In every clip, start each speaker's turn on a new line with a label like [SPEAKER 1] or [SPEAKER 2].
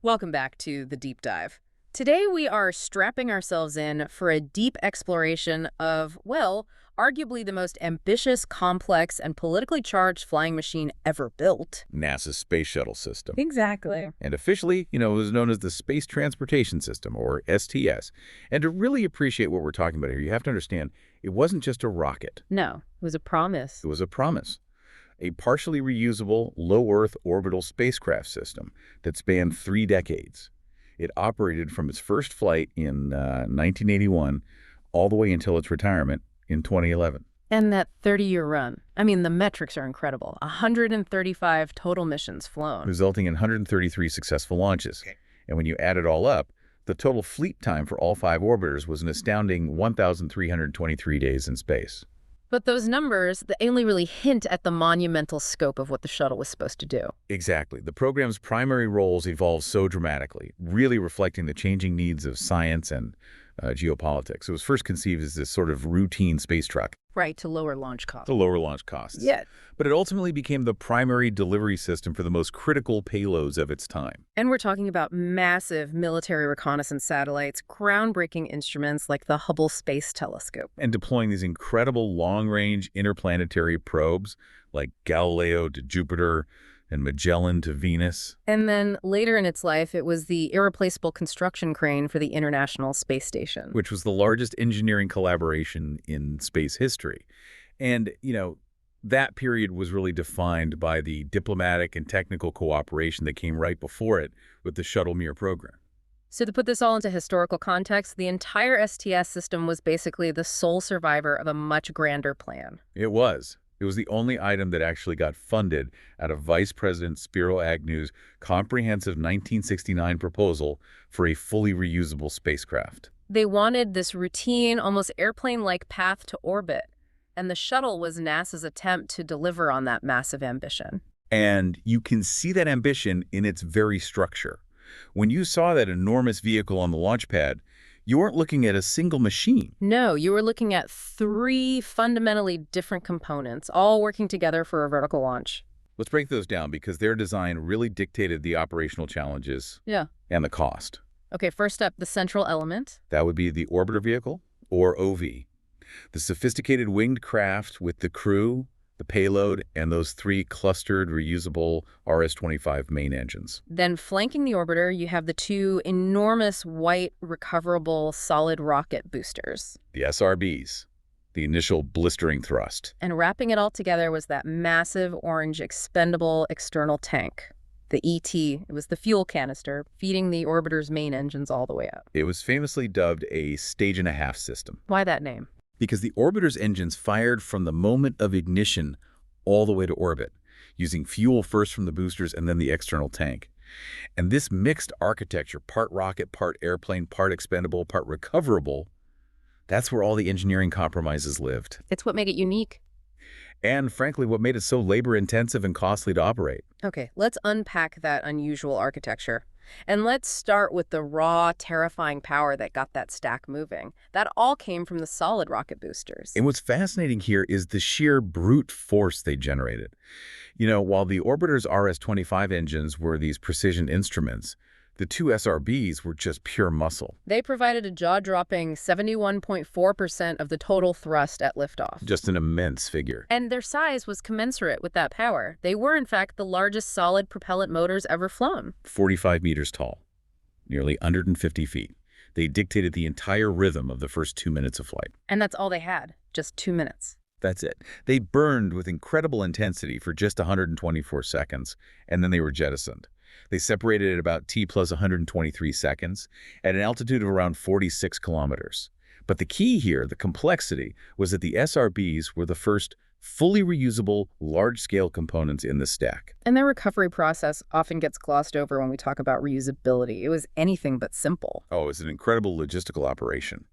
[SPEAKER 1] Welcome back to The Deep Dive. Today we are strapping ourselves in for a deep exploration of, well, arguably the most ambitious, complex, and politically charged flying machine ever built.
[SPEAKER 2] NASA's Space Shuttle system.
[SPEAKER 1] Exactly.
[SPEAKER 2] And officially, it was known as the Space Transportation System, or STS. And to really appreciate what we're talking about here, you have to understand, it wasn't just a rocket.
[SPEAKER 1] No, it was a promise.
[SPEAKER 2] It was a promise. A partially reusable, low-Earth orbital spacecraft system that spanned 3 decades. It operated from its first flight in 1981 all the way until its retirement in 2011.
[SPEAKER 1] And that 30-year run. I mean, the metrics are incredible. 135 total missions flown.
[SPEAKER 2] Resulting in 133 successful launches.
[SPEAKER 3] Okay.
[SPEAKER 2] And when you add it all up, the total fleet time for all 5 orbiters was an astounding 1,323 days in space.
[SPEAKER 1] But those numbers, they only really hint at the monumental scope of what the shuttle was supposed to do.
[SPEAKER 2] Exactly. The program's primary roles evolved so dramatically, really reflecting the changing needs of science and geopolitics. It was first conceived as this sort of routine space truck.
[SPEAKER 1] Right, to lower launch costs.
[SPEAKER 2] To lower launch costs.
[SPEAKER 1] Yeah.
[SPEAKER 2] But it ultimately became the primary delivery system for the most critical payloads of its time.
[SPEAKER 1] And we're talking about massive military reconnaissance satellites, groundbreaking instruments like the Hubble Space Telescope.
[SPEAKER 2] And deploying these incredible long-range interplanetary probes like Galileo to Jupiter and Magellan to Venus.
[SPEAKER 1] And then later in its life, it was the irreplaceable construction crane for the International Space Station.
[SPEAKER 2] Which was the largest engineering collaboration in space history. And, that period was really defined by the diplomatic and technical cooperation that came right before it with the Shuttle Mir program.
[SPEAKER 1] So to put this all into historical context, the entire STS system was basically the sole survivor of a much grander plan.
[SPEAKER 2] It was. It was the only item that actually got funded out of Vice President Spiro Agnew's comprehensive 1969 proposal for a fully reusable spacecraft.
[SPEAKER 1] They wanted this routine, almost airplane-like path to orbit, and the shuttle was NASA's attempt to deliver on that massive ambition.
[SPEAKER 2] And you can see that ambition in its very structure. When you saw that enormous vehicle on the launch pad, you weren't looking at a single machine.
[SPEAKER 1] No, you were looking at 3 fundamentally different components, all working together for a vertical launch.
[SPEAKER 2] Let's break those down because their design really dictated the operational challenges and the cost.
[SPEAKER 1] Okay, first up, the central element.
[SPEAKER 2] That would be the orbiter vehicle, or OV. The sophisticated winged craft with the crew, the payload, and those 3 clustered, reusable RS-25 main engines.
[SPEAKER 1] Then flanking the orbiter, you have the 2 enormous white, recoverable, solid rocket boosters.
[SPEAKER 2] The SRBs, the initial blistering thrust.
[SPEAKER 1] And wrapping it all together was that massive orange expendable external tank. The ET, it was the fuel canister, feeding the orbiter's main engines all the way up.
[SPEAKER 2] It was famously dubbed a stage-and-a-half system.
[SPEAKER 1] Why that name?
[SPEAKER 2] Because the orbiter's engines fired from the moment of ignition all the way to orbit, using fuel first from the boosters and then the external tank. And this mixed architecture, part rocket, part airplane, part expendable, part recoverable, that's where all the engineering compromises lived.
[SPEAKER 1] It's what made it unique.
[SPEAKER 2] And frankly, what made it so labor-intensive and costly to operate.
[SPEAKER 1] Okay, let's unpack that unusual architecture. And let's start with the raw, terrifying power that got that stack moving. That all came from the solid rocket boosters.
[SPEAKER 2] And what's fascinating here is the sheer brute force they generated. While the orbiter's RS-25 engines were these precision instruments, the 2 SRBs were just pure muscle.
[SPEAKER 1] They provided a jaw-dropping 71.4% of the total thrust at liftoff.
[SPEAKER 2] Just an immense figure.
[SPEAKER 1] And their size was commensurate with that power. They were, in fact, the largest solid propellant motors ever flown.
[SPEAKER 2] 45 meters tall, nearly 150 feet. They dictated the entire rhythm of the first 2 minutes of flight.
[SPEAKER 1] And that's all they had, just 2 minutes.
[SPEAKER 2] That's it. They burned with incredible intensity for just 124 seconds, and then they were jettisoned. They separated at about T plus 123 seconds at an altitude of around 46 kilometers. But the key here, the complexity, was that the SRBs were the first fully reusable, large-scale components in the stack.
[SPEAKER 1] And their recovery process often gets glossed over when we talk about reusability. It was anything but simple.
[SPEAKER 2] Oh, it was an incredible logistical operation.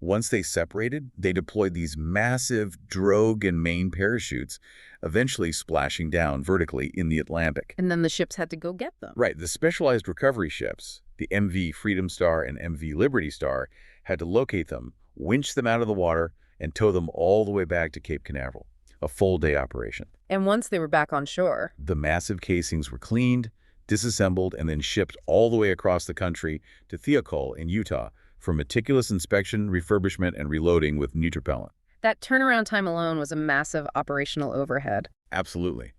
[SPEAKER 2] Once they separated, they deployed these massive drogue and main parachutes, eventually splashing down vertically in the Atlantic.
[SPEAKER 1] And then the ships had to go get them.
[SPEAKER 2] Right. The specialized recovery ships, the MV Freedom Star and MV Liberty Star, had to locate them, winch them out of the water, and tow them all the way back to Cape Canaveral. A full-day operation.
[SPEAKER 1] And once they were back on shore,
[SPEAKER 2] the massive casings were cleaned, disassembled, and then shipped all the way across the country to Thiokol in Utah for meticulous inspection, refurbishment, and reloading with new propellant.
[SPEAKER 1] That turnaround time alone was a massive operational overhead.
[SPEAKER 2] Absolutely.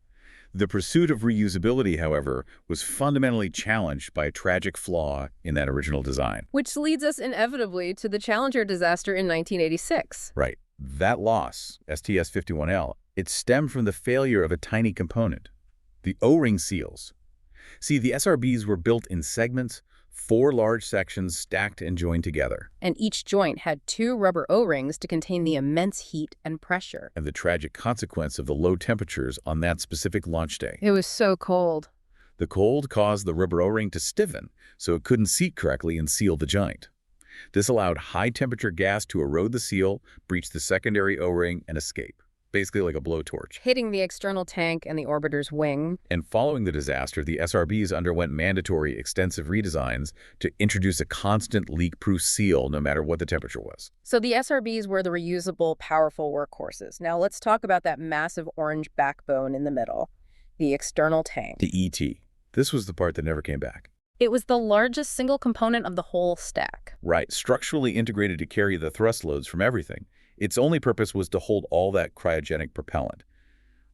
[SPEAKER 2] The pursuit of reusability, however, was fundamentally challenged by a tragic flaw in that original design.
[SPEAKER 1] Which leads us inevitably to the Challenger disaster in 1986.
[SPEAKER 2] Right. That loss, STS-51L, it stemmed from the failure of a tiny component, the O-ring seals. See, the SRBs were built in segments, 4 large sections stacked and joined together.
[SPEAKER 1] And each joint had 2 rubber O-rings to contain the immense heat and pressure.
[SPEAKER 2] And the tragic consequence of the low temperatures on that specific launch day.
[SPEAKER 1] It was so cold.
[SPEAKER 2] The cold caused the rubber O-ring to stiffen, so it couldn't seat correctly and seal the joint. This allowed high-temperature gas to erode the seal, breach the secondary O-ring, and escape. Basically like a blowtorch.
[SPEAKER 1] Hitting the external tank and the orbiter's wing.
[SPEAKER 2] And following the disaster, the SRBs underwent mandatory extensive redesigns to introduce a constant leak-proof seal no matter what the temperature was.
[SPEAKER 1] So the SRBs were the reusable, powerful workhorses. Now let's talk about that massive orange backbone in the middle, the external tank.
[SPEAKER 2] The ET. This was the part that never came back.
[SPEAKER 1] It was the largest single component of the whole stack.
[SPEAKER 2] Right, structurally integrated to carry the thrust loads from everything. Its only purpose was to hold all that cryogenic propellant,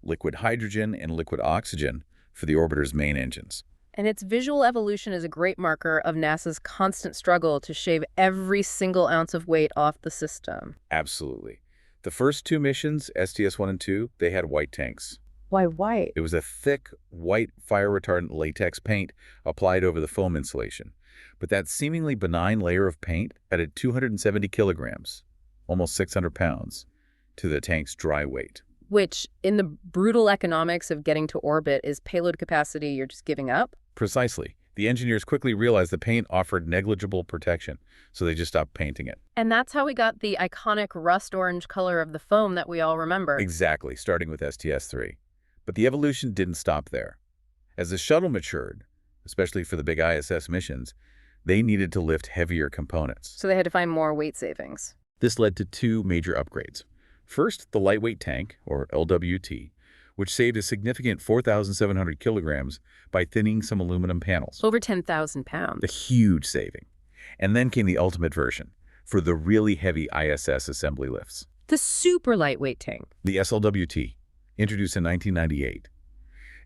[SPEAKER 2] liquid hydrogen and liquid oxygen, for the orbiter's main engines.
[SPEAKER 1] And its visual evolution is a great marker of NASA's constant struggle to shave every single ounce of weight off the system.
[SPEAKER 2] Absolutely. The first 2 missions, STS-1 and 2, they had white tanks.
[SPEAKER 1] Why white?
[SPEAKER 2] It was a thick, white, fire-retardant latex paint applied over the foam insulation. But that seemingly benign layer of paint added 270 kilograms, almost 600 pounds, to the tank's dry weight.
[SPEAKER 1] Which, in the brutal economics of getting to orbit, is payload capacity you're just giving up?
[SPEAKER 2] Precisely. The engineers quickly realized the paint offered negligible protection, so they just stopped painting it.
[SPEAKER 1] And that's how we got the iconic rust orange color of the foam that we all remember.
[SPEAKER 2] Exactly, starting with STS-3. But the evolution didn't stop there. As the shuttle matured, especially for the big ISS missions, they needed to lift heavier components.
[SPEAKER 1] So they had to find more weight savings.
[SPEAKER 2] This led to 2 major upgrades. First, the lightweight tank, or LWT, which saved a significant 4,700 kilograms by thinning some aluminum panels.
[SPEAKER 1] Over 10,000 pounds.
[SPEAKER 2] A huge saving. And then came the ultimate version, for the really heavy ISS assembly lifts.
[SPEAKER 1] The super lightweight tank.
[SPEAKER 2] The SLWT, introduced in 1998.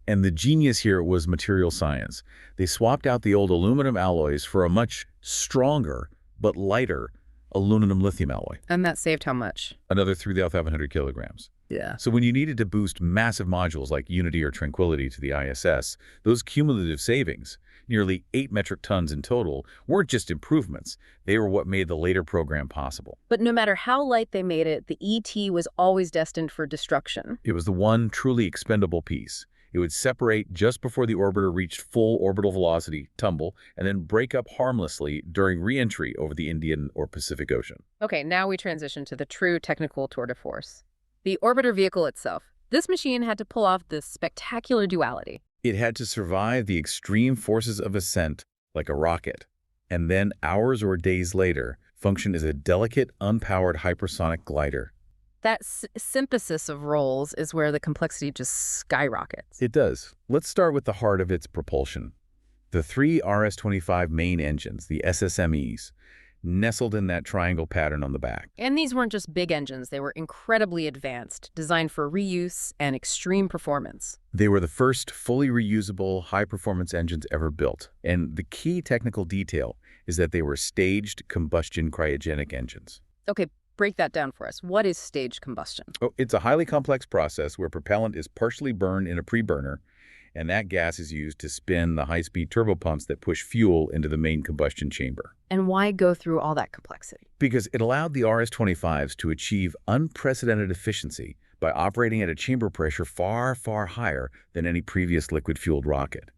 [SPEAKER 2] And the genius here was material science. They swapped out the old aluminum alloys for a much stronger but lighter aluminum lithium alloy.
[SPEAKER 1] And that saved how much?
[SPEAKER 2] Another 3,500 kilograms.
[SPEAKER 1] Yeah.
[SPEAKER 2] So when you needed to boost massive modules like Unity or Tranquility to the ISS, those cumulative savings, nearly 8 metric tons in total, weren't just improvements. They were what made the later program possible.
[SPEAKER 1] But no matter how light they made it, the ET was always destined for destruction.
[SPEAKER 2] It was the one truly expendable piece. It would separate just before the orbiter reached full orbital velocity, tumble, and then break up harmlessly during re-entry over the Indian or Pacific Ocean.
[SPEAKER 1] Okay, now we transition to the true technical tour de force. The orbiter vehicle itself. This machine had to pull off this spectacular duality.
[SPEAKER 2] It had to survive the extreme forces of ascent like a rocket, and then hours or days later, function as a delicate, unpowered hypersonic glider.
[SPEAKER 1] That synthesis of roles is where the complexity just skyrockets.
[SPEAKER 2] It does. Let's start with the heart of its propulsion. The 3 RS-25 main engines, the SSMEs, nestled in that triangle pattern on the back.
[SPEAKER 1] And these weren't just big engines. They were incredibly advanced, designed for reuse and extreme performance.
[SPEAKER 2] They were the first fully reusable, high-performance engines ever built. And the key technical detail is that they were staged combustion cryogenic engines.
[SPEAKER 1] Okay, break that down for us. What is staged combustion?
[SPEAKER 2] Oh, it's a highly complex process where propellant is partially burned in a pre-burner, and that gas is used to spin the high-speed turbopumps that push fuel into the main combustion chamber.
[SPEAKER 1] And why go through all that complexity?
[SPEAKER 2] Because it allowed the RS-25s to achieve unprecedented efficiency by operating at a chamber pressure far, far higher than any previous liquid-fueled rocket.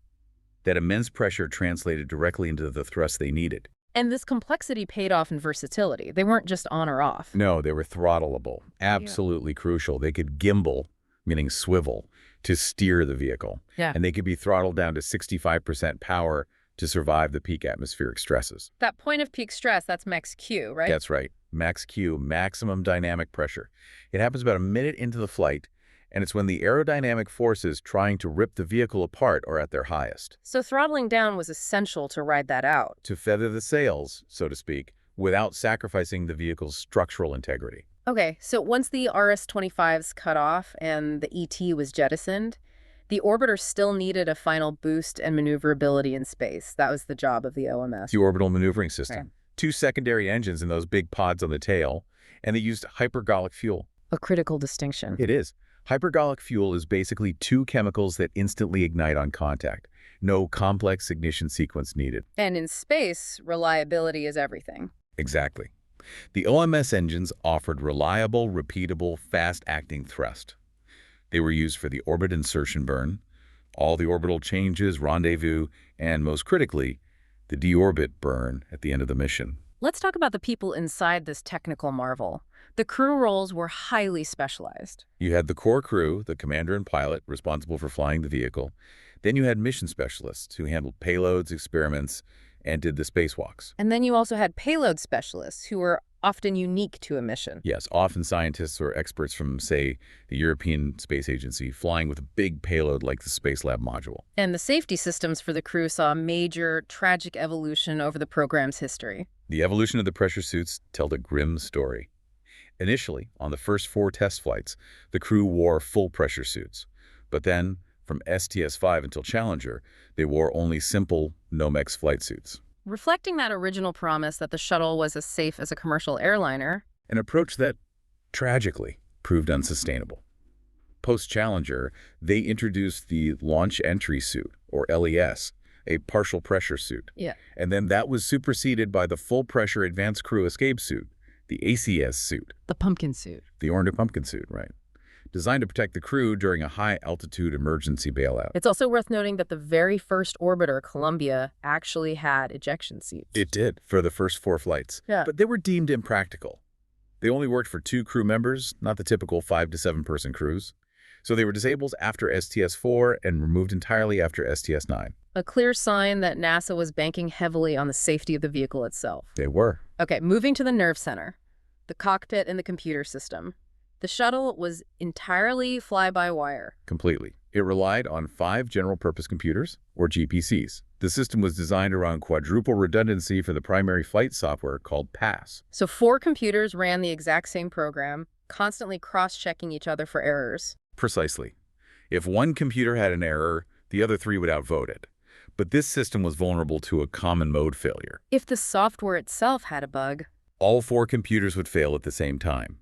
[SPEAKER 2] That immense pressure translated directly into the thrust they needed.
[SPEAKER 1] And this complexity paid off in versatility. They weren't just on or off.
[SPEAKER 2] No, they were throttleable. Absolutely crucial. They could gimbal, meaning swivel, to steer the vehicle.
[SPEAKER 1] Yeah.
[SPEAKER 2] And they could be throttled down to 65% power to survive the peak atmospheric stresses.
[SPEAKER 1] That point of peak stress, that's max Q, right?
[SPEAKER 2] That's right. Max Q, maximum dynamic pressure. It happens about a minute into the flight, And it's when the aerodynamic forces trying to rip the vehicle apart are at their highest.
[SPEAKER 1] So throttling down was essential to ride that out.
[SPEAKER 2] To feather the sails, so to speak, without sacrificing the vehicle's structural integrity.
[SPEAKER 1] Okay, so once the RS-25s cut off and the ET was jettisoned, the orbiter still needed a final boost and maneuverability in space. That was the job of the OMS.
[SPEAKER 2] The orbital maneuvering system.
[SPEAKER 1] Right.
[SPEAKER 2] 2 secondary engines in those big pods on the tail, and they used hypergolic fuel.
[SPEAKER 1] A critical distinction.
[SPEAKER 2] It is. Hypergolic fuel is basically 2 chemicals that instantly ignite on contact. No complex ignition sequence needed.
[SPEAKER 1] And in space, reliability is everything.
[SPEAKER 2] Exactly. The OMS engines offered reliable, repeatable, fast-acting thrust. They were used for the orbit insertion burn, all the orbital changes, rendezvous, and most critically, the deorbit burn at the end of the mission.
[SPEAKER 1] Let's talk about the people inside this technical marvel. The crew roles were highly specialized.
[SPEAKER 2] You had the core crew, the commander and pilot, responsible for flying the vehicle. Then you had mission specialists who handled payloads, experiments, and did the spacewalks.
[SPEAKER 1] And then you also had payload specialists who were often unique to a mission.
[SPEAKER 2] Yes, often scientists or experts from, say, the European Space Agency flying with a big payload like the Space Lab module.
[SPEAKER 1] And the safety systems for the crew saw a major, tragic evolution over the program's history.
[SPEAKER 2] The evolution of the pressure suits told a grim story. Initially, on the first 4 test flights, the crew wore full pressure suits. But then, from STS-5 until Challenger, they wore only simple Nomex flight suits.
[SPEAKER 1] Reflecting that original promise that the shuttle was as safe as a commercial airliner.
[SPEAKER 2] An approach that, tragically, proved unsustainable. Post-Challenger, they introduced the Launch Entry Suit, or LES, a partial pressure suit.
[SPEAKER 1] Yeah.
[SPEAKER 2] And then that was superseded by the full-pressure Advanced Crew Escape Suit, the ACS suit.
[SPEAKER 1] The pumpkin suit.
[SPEAKER 2] The orange pumpkin suit, right. Designed to protect the crew during a high-altitude emergency bailout.
[SPEAKER 1] It's also worth noting that the very first orbiter, Columbia, actually had ejection seats.
[SPEAKER 2] It did, for the first 4 flights.
[SPEAKER 1] Yeah.
[SPEAKER 2] But they were deemed impractical. They only worked for 2 crew members, not the typical 5 to 7 person crews. So they were disabled after STS-4 and removed entirely after STS-9.
[SPEAKER 1] A clear sign that NASA was banking heavily on the safety of the vehicle itself.
[SPEAKER 2] They were.
[SPEAKER 1] Okay, moving to the nerve center, the cockpit and the computer system. The shuttle was entirely fly-by-wire.
[SPEAKER 2] Completely. It relied on 5 general-purpose computers, or GPCs. The system was designed around quadruple redundancy for the primary flight software called PASS.
[SPEAKER 1] So 4 computers ran the exact same program, constantly cross-checking each other for errors.
[SPEAKER 2] Precisely. If one computer had an error, the other 3 would outvote it. But this system was vulnerable to a common mode failure.
[SPEAKER 1] If the software itself had a bug,
[SPEAKER 2] All 4 computers would fail at the same time.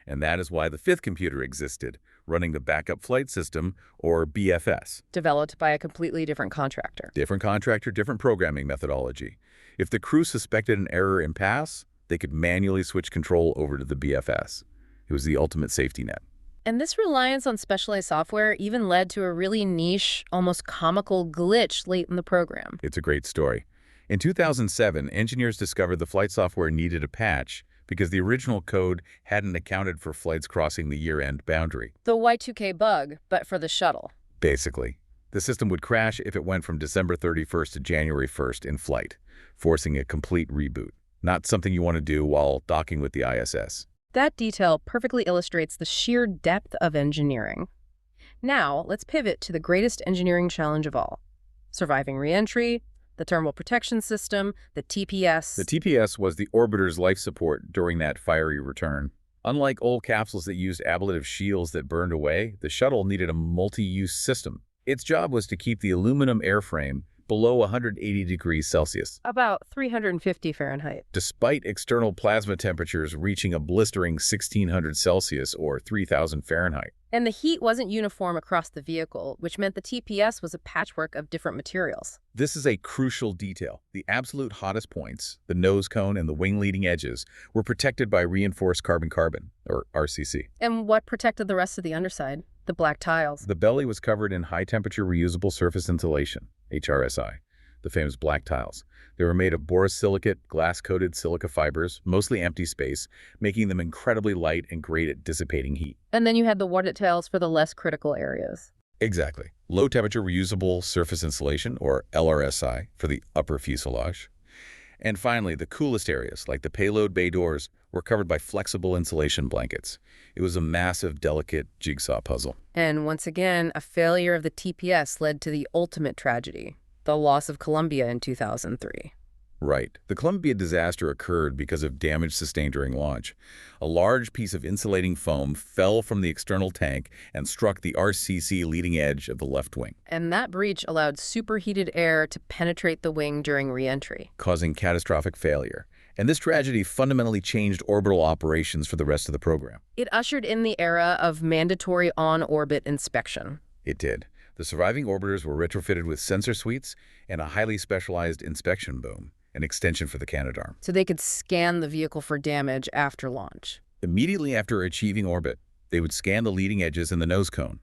[SPEAKER 2] And that is why the 5th computer existed, running the backup flight system, or BFS.
[SPEAKER 1] developed by a completely different contractor.
[SPEAKER 2] Different contractor, different programming methodology. If the crew suspected an error in PASS, they could manually switch control over to the BFS. It was the ultimate safety net.
[SPEAKER 1] And this reliance on specialized software even led to a really niche, almost comical glitch late in the program.
[SPEAKER 2] It's a great story. In 2007, engineers discovered the flight software needed a patch because the original code hadn't accounted for flights crossing the year-end boundary.
[SPEAKER 1] The Y2K bug, but for the shuttle.
[SPEAKER 2] Basically, the system would crash if it went from December 31st to January 1st in flight, forcing a complete reboot. Not something you want to do while docking with the ISS.
[SPEAKER 1] That detail perfectly illustrates the sheer depth of engineering. Now, let's pivot to the greatest engineering challenge of all. Surviving re-entry, the thermal protection system, the TPS.
[SPEAKER 2] The TPS was the orbiter's life support during that fiery return. Unlike old capsules that used ablative shields that burned away, the shuttle needed a multi-use system. Its job was to keep the aluminum airframe below 180 degrees Celsius,
[SPEAKER 1] About 350 Fahrenheit.
[SPEAKER 2] despite external plasma temperatures reaching a blistering 1600 Celsius or 3000 Fahrenheit.
[SPEAKER 1] And the heat wasn't uniform across the vehicle, which meant the TPS was a patchwork of different materials.
[SPEAKER 2] This is a crucial detail. The absolute hottest points, the nose cone and the wing leading edges, were protected by reinforced carbon-carbon, or RCC.
[SPEAKER 1] And what protected the rest of the underside? The black tiles.
[SPEAKER 2] The belly was covered in high-temperature reusable surface insulation, HRSI, the famous black tiles. They were made of borosilicate, glass-coated silica fibers, mostly empty space, making them incredibly light and great at dissipating heat.
[SPEAKER 1] And then you had the water tiles for the less critical areas.
[SPEAKER 2] Exactly. Low-temperature reusable surface insulation, or LRSI, for the upper fuselage. And finally, the coolest areas, like the payload bay doors, were covered by flexible insulation blankets. It was a massive, delicate jigsaw puzzle.
[SPEAKER 1] And once again, a failure of the TPS led to the ultimate tragedy, the loss of Columbia in 2003.
[SPEAKER 2] Right. The Columbia disaster occurred because of damage sustained during launch. A large piece of insulating foam fell from the external tank and struck the RCC leading edge of the left wing,
[SPEAKER 1] And that breach allowed superheated air to penetrate the wing during re-entry.
[SPEAKER 2] causing catastrophic failure. And this tragedy fundamentally changed orbital operations for the rest of the program.
[SPEAKER 1] It ushered in the era of mandatory on-orbit inspection.
[SPEAKER 2] It did. The surviving orbiters were retrofitted with sensor suites and a highly specialized inspection boom, an extension for the Canadarm.
[SPEAKER 1] So they could scan the vehicle for damage after launch.
[SPEAKER 2] Immediately after achieving orbit, they would scan the leading edges and the nose cone.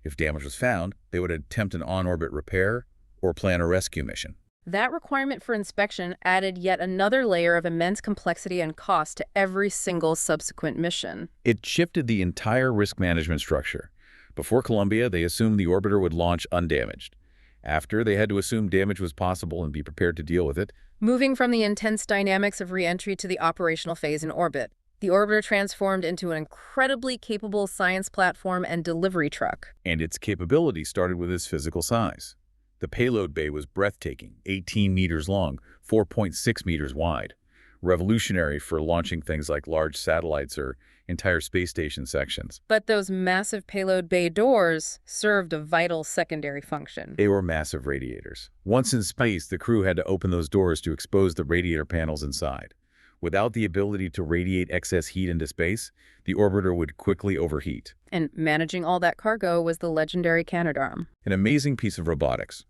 [SPEAKER 2] If damage was found, they would attempt an on-orbit repair or plan a rescue mission.
[SPEAKER 1] That requirement for inspection added yet another layer of immense complexity and cost to every single subsequent mission.
[SPEAKER 2] It shifted the entire risk management structure. Before Columbia, they assumed the orbiter would launch undamaged. After, they had to assume damage was possible and be prepared to deal with it.
[SPEAKER 1] Moving from the intense dynamics of re-entry to the operational phase in orbit, the orbiter transformed into an incredibly capable science platform and delivery truck.
[SPEAKER 2] And its capability started with its physical size. The payload bay was breathtaking, 18 meters long, 4.6 meters wide. Revolutionary for launching things like large satellites or entire space station sections.
[SPEAKER 1] But those massive payload bay doors served a vital secondary function.
[SPEAKER 2] They were massive radiators. Once in space, the crew had to open those doors to expose the radiator panels inside. Without the ability to radiate excess heat into space, the orbiter would quickly overheat.
[SPEAKER 1] And managing all that cargo was the legendary Canadarm.
[SPEAKER 2] An amazing piece of robotics,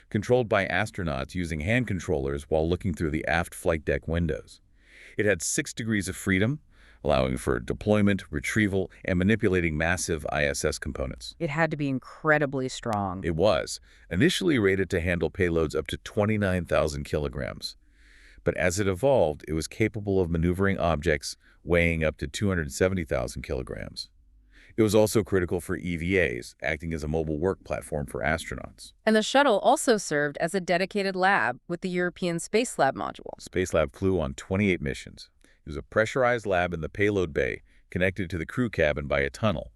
[SPEAKER 2] controlled by astronauts using hand controllers while looking through the aft flight deck windows. It had 6 degrees of freedom, allowing for deployment, retrieval, and manipulating massive ISS components.
[SPEAKER 1] It had to be incredibly strong.
[SPEAKER 2] It was, initially rated to handle payloads up to 29,000 kilograms. But as it evolved, it was capable of maneuvering objects weighing up to 270,000 kilograms. It was also critical for EVAs, acting as a mobile work platform for astronauts.
[SPEAKER 1] And the shuttle also served as a dedicated lab with the European Space Lab module.
[SPEAKER 2] Spacelab flew on 28 missions. It was a pressurized lab in the payload bay, connected to the crew cabin by a tunnel.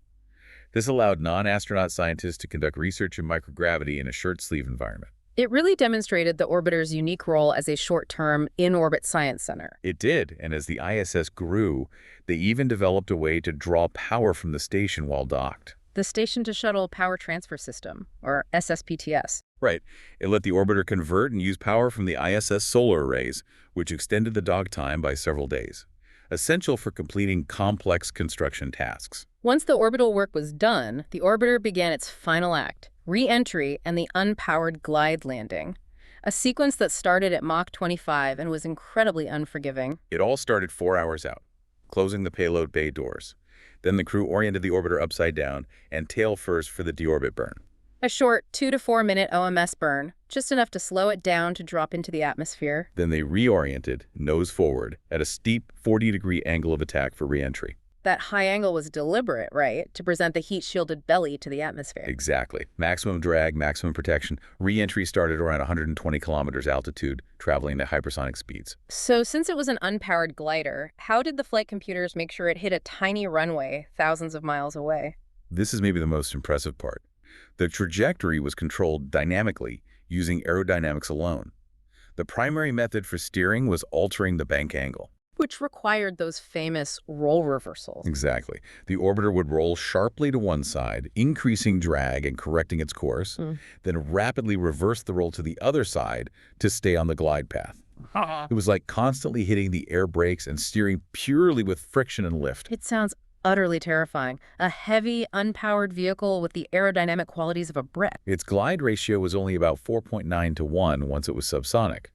[SPEAKER 2] This allowed non-astronaut scientists to conduct research in microgravity in a shirt-sleeve environment.
[SPEAKER 1] It really demonstrated the orbiter's unique role as a short-term, in-orbit science center.
[SPEAKER 2] It did, and as the ISS grew, they even developed a way to draw power from the station while docked.
[SPEAKER 1] The Station-to-Shuttle Power Transfer System, or SSPTS.
[SPEAKER 2] Right. It let the orbiter convert and use power from the ISS solar arrays, which extended the dock time by several days, essential for completing complex construction tasks.
[SPEAKER 1] Once the orbital work was done, the orbiter began its final act, re-entry and the unpowered glide landing, a sequence that started at Mach 25 and was incredibly unforgiving.
[SPEAKER 2] It all started 4 hours out, closing the payload bay doors. Then the crew oriented the orbiter upside down and tail first for the deorbit burn.
[SPEAKER 1] A short 2 to 4 minute OMS burn, just enough to slow it down to drop into the atmosphere.
[SPEAKER 2] Then they reoriented, nose forward, at a steep 40-degree angle of attack for re-entry.
[SPEAKER 1] That high angle was deliberate, right? To present the heat-shielded belly to the atmosphere.
[SPEAKER 2] Exactly. Maximum drag, maximum protection. Re-entry started around 120 kilometers altitude, traveling at hypersonic speeds.
[SPEAKER 1] So since it was an unpowered glider, how did the flight computers make sure it hit a tiny runway thousands of miles away?
[SPEAKER 2] This is maybe the most impressive part. The trajectory was controlled dynamically using aerodynamics alone. The primary method for steering was altering the bank angle.
[SPEAKER 1] Which required those famous roll reversals.
[SPEAKER 2] Exactly. The orbiter would roll sharply to one side, increasing drag and correcting its course, then rapidly reverse the roll to the other side to stay on the glide path. It was like constantly hitting the air brakes and steering purely with friction and lift.
[SPEAKER 1] It sounds utterly terrifying. A heavy, unpowered vehicle with the aerodynamic qualities of a brick.
[SPEAKER 2] Its glide ratio was only about 4.9 to 1 once it was subsonic.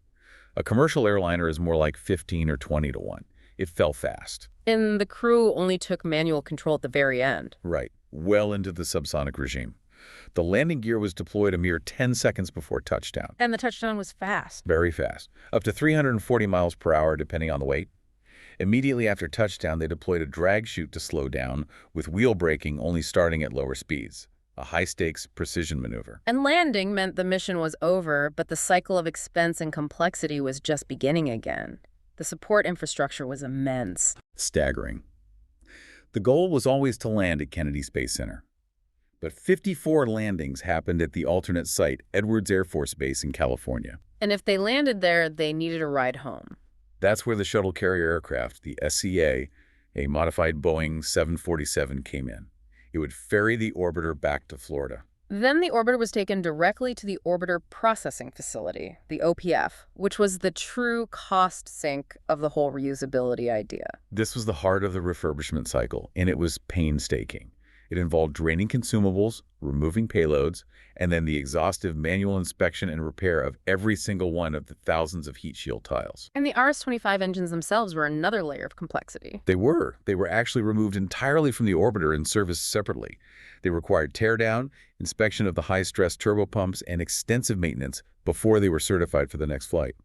[SPEAKER 2] A commercial airliner is more like 15 or 20 to 1. It fell fast.
[SPEAKER 1] And the crew only took manual control at the very end.
[SPEAKER 2] Right, well into the subsonic regime. The landing gear was deployed a mere 10 seconds before touchdown.
[SPEAKER 1] And the touchdown was fast.
[SPEAKER 2] Very fast, up to 340 miles per hour depending on the weight. Immediately after touchdown, they deployed a drag chute to slow down, with wheel braking only starting at lower speeds. A high-stakes precision maneuver.
[SPEAKER 1] And landing meant the mission was over, but the cycle of expense and complexity was just beginning again. The support infrastructure was immense.
[SPEAKER 2] Staggering. The goal was always to land at Kennedy Space Center. But 54 landings happened at the alternate site, Edwards Air Force Base in California.
[SPEAKER 1] And if they landed there, they needed a ride home.
[SPEAKER 2] That's where the shuttle carrier aircraft, the SCA, a modified Boeing 747, came in. It would ferry the orbiter back to Florida.
[SPEAKER 1] Then the orbiter was taken directly to the Orbiter Processing Facility, the OPF, which was the true cost sink of the whole reusability idea.
[SPEAKER 2] This was the heart of the refurbishment cycle, and it was painstaking. It involved draining consumables, removing payloads, and then the exhaustive manual inspection and repair of every single one of the thousands of heat shield tiles.
[SPEAKER 1] And the RS-25 engines themselves were another layer of complexity.
[SPEAKER 2] They were actually removed entirely from the orbiter and serviced separately. They required teardown, inspection of the high-stress turbopumps, and extensive maintenance before they were certified for the next flight.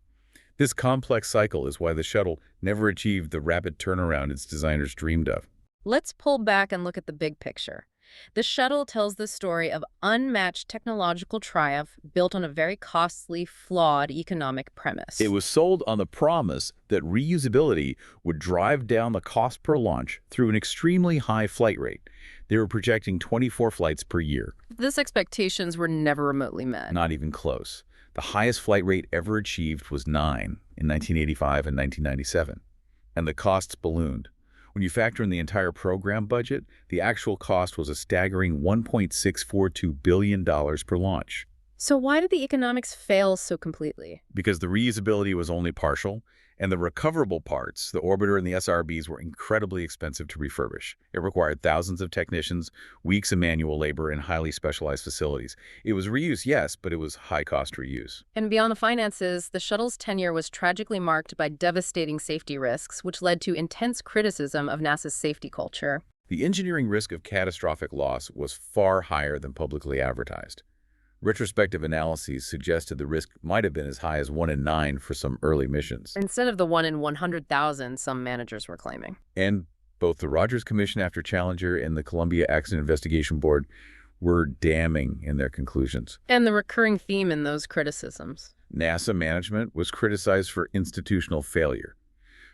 [SPEAKER 2] This complex cycle is why the shuttle never achieved the rapid turnaround its designers dreamed of.
[SPEAKER 1] Let's pull back and look at the big picture. The shuttle tells the story of unmatched technological triumph built on a very costly, flawed economic premise.
[SPEAKER 2] It was sold on the promise that reusability would drive down the cost per launch through an extremely high flight rate. They were projecting 24 flights per year.
[SPEAKER 1] These expectations were never remotely met.
[SPEAKER 2] Not even close. The highest flight rate ever achieved was 9 in 1985 and 1997. And the costs ballooned. When you factor in the entire program budget, the actual cost was a staggering $1.642 billion per launch.
[SPEAKER 1] So why did the economics fail so completely?
[SPEAKER 2] Because the reusability was only partial, and the recoverable parts, the orbiter and the SRBs, were incredibly expensive to refurbish. It required thousands of technicians, weeks of manual labor, and highly specialized facilities. It was reuse, yes, but it was high-cost reuse.
[SPEAKER 1] And beyond the finances, the shuttle's tenure was tragically marked by devastating safety risks, which led to intense criticism of NASA's safety culture.
[SPEAKER 2] The engineering risk of catastrophic loss was far higher than publicly advertised. Retrospective analyses suggested the risk might have been as high as 1 in 9 for some early missions.
[SPEAKER 1] Instead of the 1 in 100,000 some managers were claiming.
[SPEAKER 2] And both the Rogers Commission after Challenger and the Columbia Accident Investigation Board were damning in their conclusions.
[SPEAKER 1] And the recurring theme in those criticisms.
[SPEAKER 2] NASA management was criticized for institutional failure,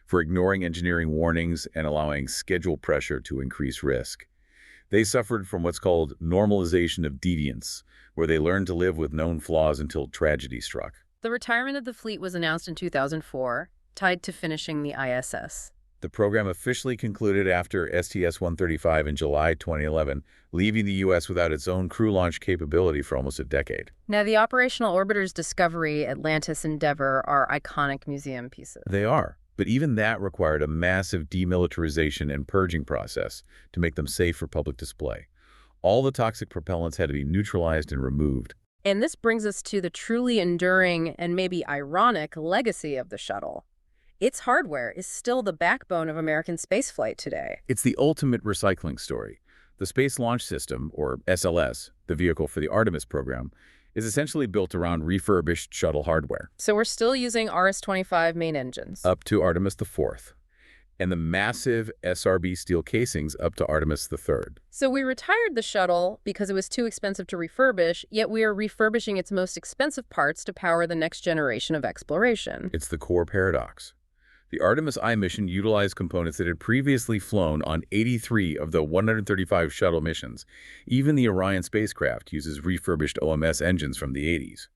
[SPEAKER 2] for ignoring engineering warnings and allowing schedule pressure to increase risk. They suffered from what's called normalization of deviance, where they learned to live with known flaws until tragedy struck.
[SPEAKER 1] The retirement of the fleet was announced in 2004, tied to finishing the ISS.
[SPEAKER 2] The program officially concluded after STS-135 in July 2011, leaving the U.S. without its own crew launch capability for almost a decade.
[SPEAKER 1] Now, the operational orbiters Discovery, Atlantis, Endeavour are iconic museum pieces.
[SPEAKER 2] They are. But even that required a massive demilitarization and purging process to make them safe for public display. All the toxic propellants had to be neutralized and removed.
[SPEAKER 1] And this brings us to the truly enduring and maybe ironic legacy of the shuttle. Its hardware is still the backbone of American spaceflight today.
[SPEAKER 2] It's the ultimate recycling story. The Space Launch System, or SLS, the vehicle for the Artemis program, is essentially built around refurbished shuttle hardware.
[SPEAKER 1] So we're still using RS-25 main engines.
[SPEAKER 2] Up to Artemis IV, and the massive SRB steel casings up to Artemis III.
[SPEAKER 1] So we retired the shuttle because it was too expensive to refurbish, yet we are refurbishing its most expensive parts to power the next generation of exploration.
[SPEAKER 2] It's the core paradox. The Artemis I mission utilized components that had previously flown on 83 of the 135 shuttle missions. Even the Orion spacecraft uses refurbished OMS engines from the 80s.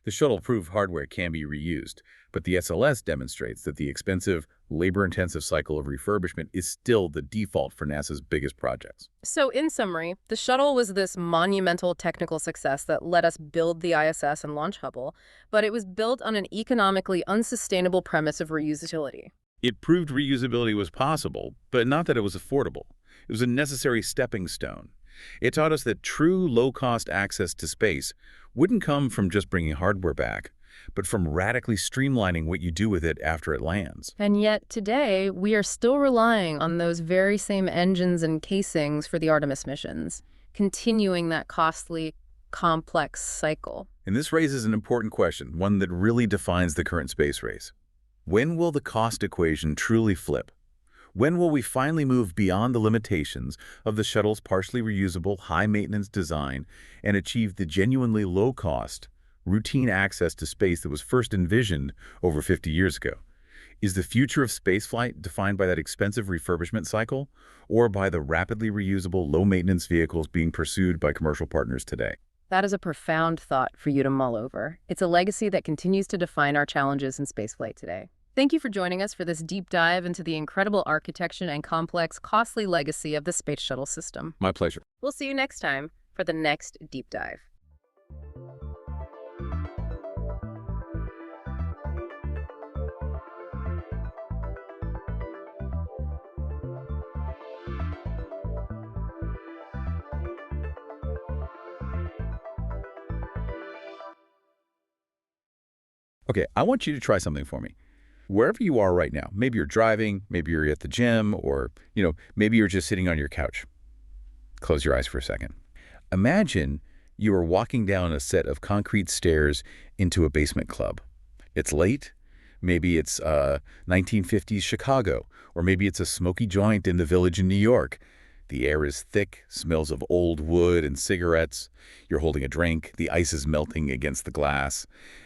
[SPEAKER 2] The shuttle-proof hardware can be reused, but the SLS demonstrates that the expensive, labor-intensive cycle of refurbishment is still the default for NASA's biggest projects.
[SPEAKER 1] So in summary, the shuttle was this monumental technical success that let us build the ISS and launch Hubble, but it was built on an economically unsustainable premise of reusability.
[SPEAKER 2] It proved reusability was possible, but not that it was affordable. It was a necessary stepping stone. It taught us that true low-cost access to space wouldn't come from just bringing hardware back, but from radically streamlining what you do with it after it lands.
[SPEAKER 1] And yet today, we are still relying on those very same engines and casings for the Artemis missions, continuing that costly, complex cycle.
[SPEAKER 2] And this raises an important question, one that really defines the current space race. When will the cost equation truly flip? When will we finally move beyond the limitations of the shuttle's partially reusable, high-maintenance design and achieve the genuinely low-cost, routine access to space that was first envisioned over 50 years ago? Is the future of spaceflight defined by that expensive refurbishment cycle or by the rapidly reusable, low-maintenance vehicles being pursued by commercial partners today?
[SPEAKER 1] That is a profound thought for you to mull over. It's a legacy that continues to define our challenges in spaceflight today. Thank you for joining us for this deep dive into the incredible architecture and complex, costly legacy of the Space Shuttle system.
[SPEAKER 2] My pleasure.
[SPEAKER 1] We'll see you next time for the next deep dive.
[SPEAKER 2] Okay, I want you to try something for me. Wherever you are right now, maybe you're driving, maybe you're at the gym, or, maybe you're just sitting on your couch. Close your eyes for a second. Imagine you are walking down a set of concrete stairs into a basement club. It's late. Maybe it's 1950s Chicago, or maybe it's a smoky joint in the Village in New York. The air is thick, smells of old wood and cigarettes. You're holding a drink, the ice is melting against the glass.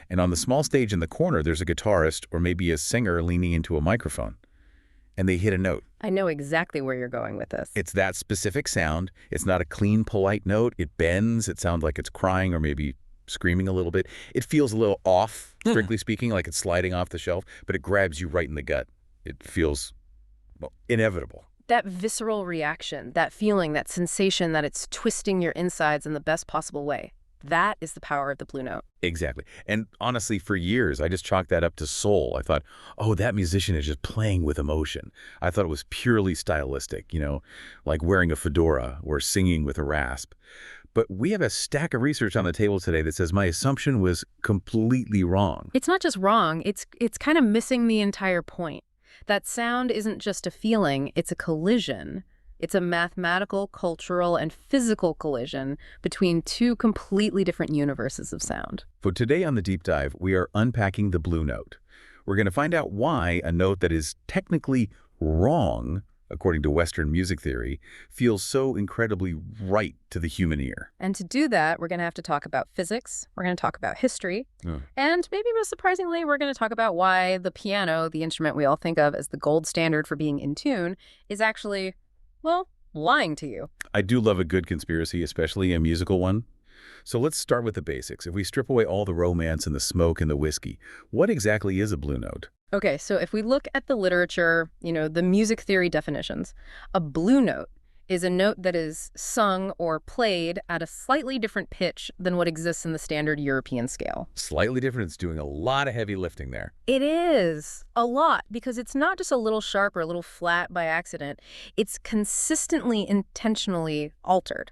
[SPEAKER 2] And on the small stage in the corner, there's a guitarist or maybe a singer leaning into a microphone. And they hit a note.
[SPEAKER 1] I know exactly where you're going with this.
[SPEAKER 2] It's that specific sound. It's not a clean, polite note. It bends. It sounds like it's crying or maybe screaming a little bit. It feels a little off, strictly speaking, like it's sliding off the shelf, but it grabs you right in the gut. It feels, well, inevitable.
[SPEAKER 1] That visceral reaction, that feeling, that sensation that it's twisting your insides in the best possible way. That is the power of the Blue Note.
[SPEAKER 2] Exactly. And honestly, for years, I just chalked that up to soul. I thought, oh, that musician is just playing with emotion. I thought it was purely stylistic, like wearing a fedora or singing with a rasp. But we have a stack of research on the table today that says my assumption was completely wrong.
[SPEAKER 1] It's not just wrong, it's kind of missing the entire point. That sound isn't just a feeling, it's a collision. It's a mathematical, cultural, and physical collision between two completely different universes of sound.
[SPEAKER 2] So today on the Deep Dive, we are unpacking the Blue Note. We're going to find out why a note that is technically wrong, according to Western music theory, feels so incredibly right to the human ear.
[SPEAKER 1] And to do that, we're going to have to talk about physics, we're going to talk about history, and maybe most surprisingly, we're going to talk about why the piano, the instrument we all think of as the gold standard for being in tune, is actually, well, lying to you.
[SPEAKER 2] I do love a good conspiracy, especially a musical one. So let's start with the basics. If we strip away all the romance and the smoke and the whiskey, what exactly is a Blue Note?
[SPEAKER 1] Okay, so if we look at the literature, the music theory definitions, a blue note is a note that is sung or played at a slightly different pitch than what exists in the standard European scale.
[SPEAKER 2] Slightly different. It's doing a lot of heavy lifting there.
[SPEAKER 1] It is a lot because it's not just a little sharp or a little flat by accident. It's consistently, intentionally altered.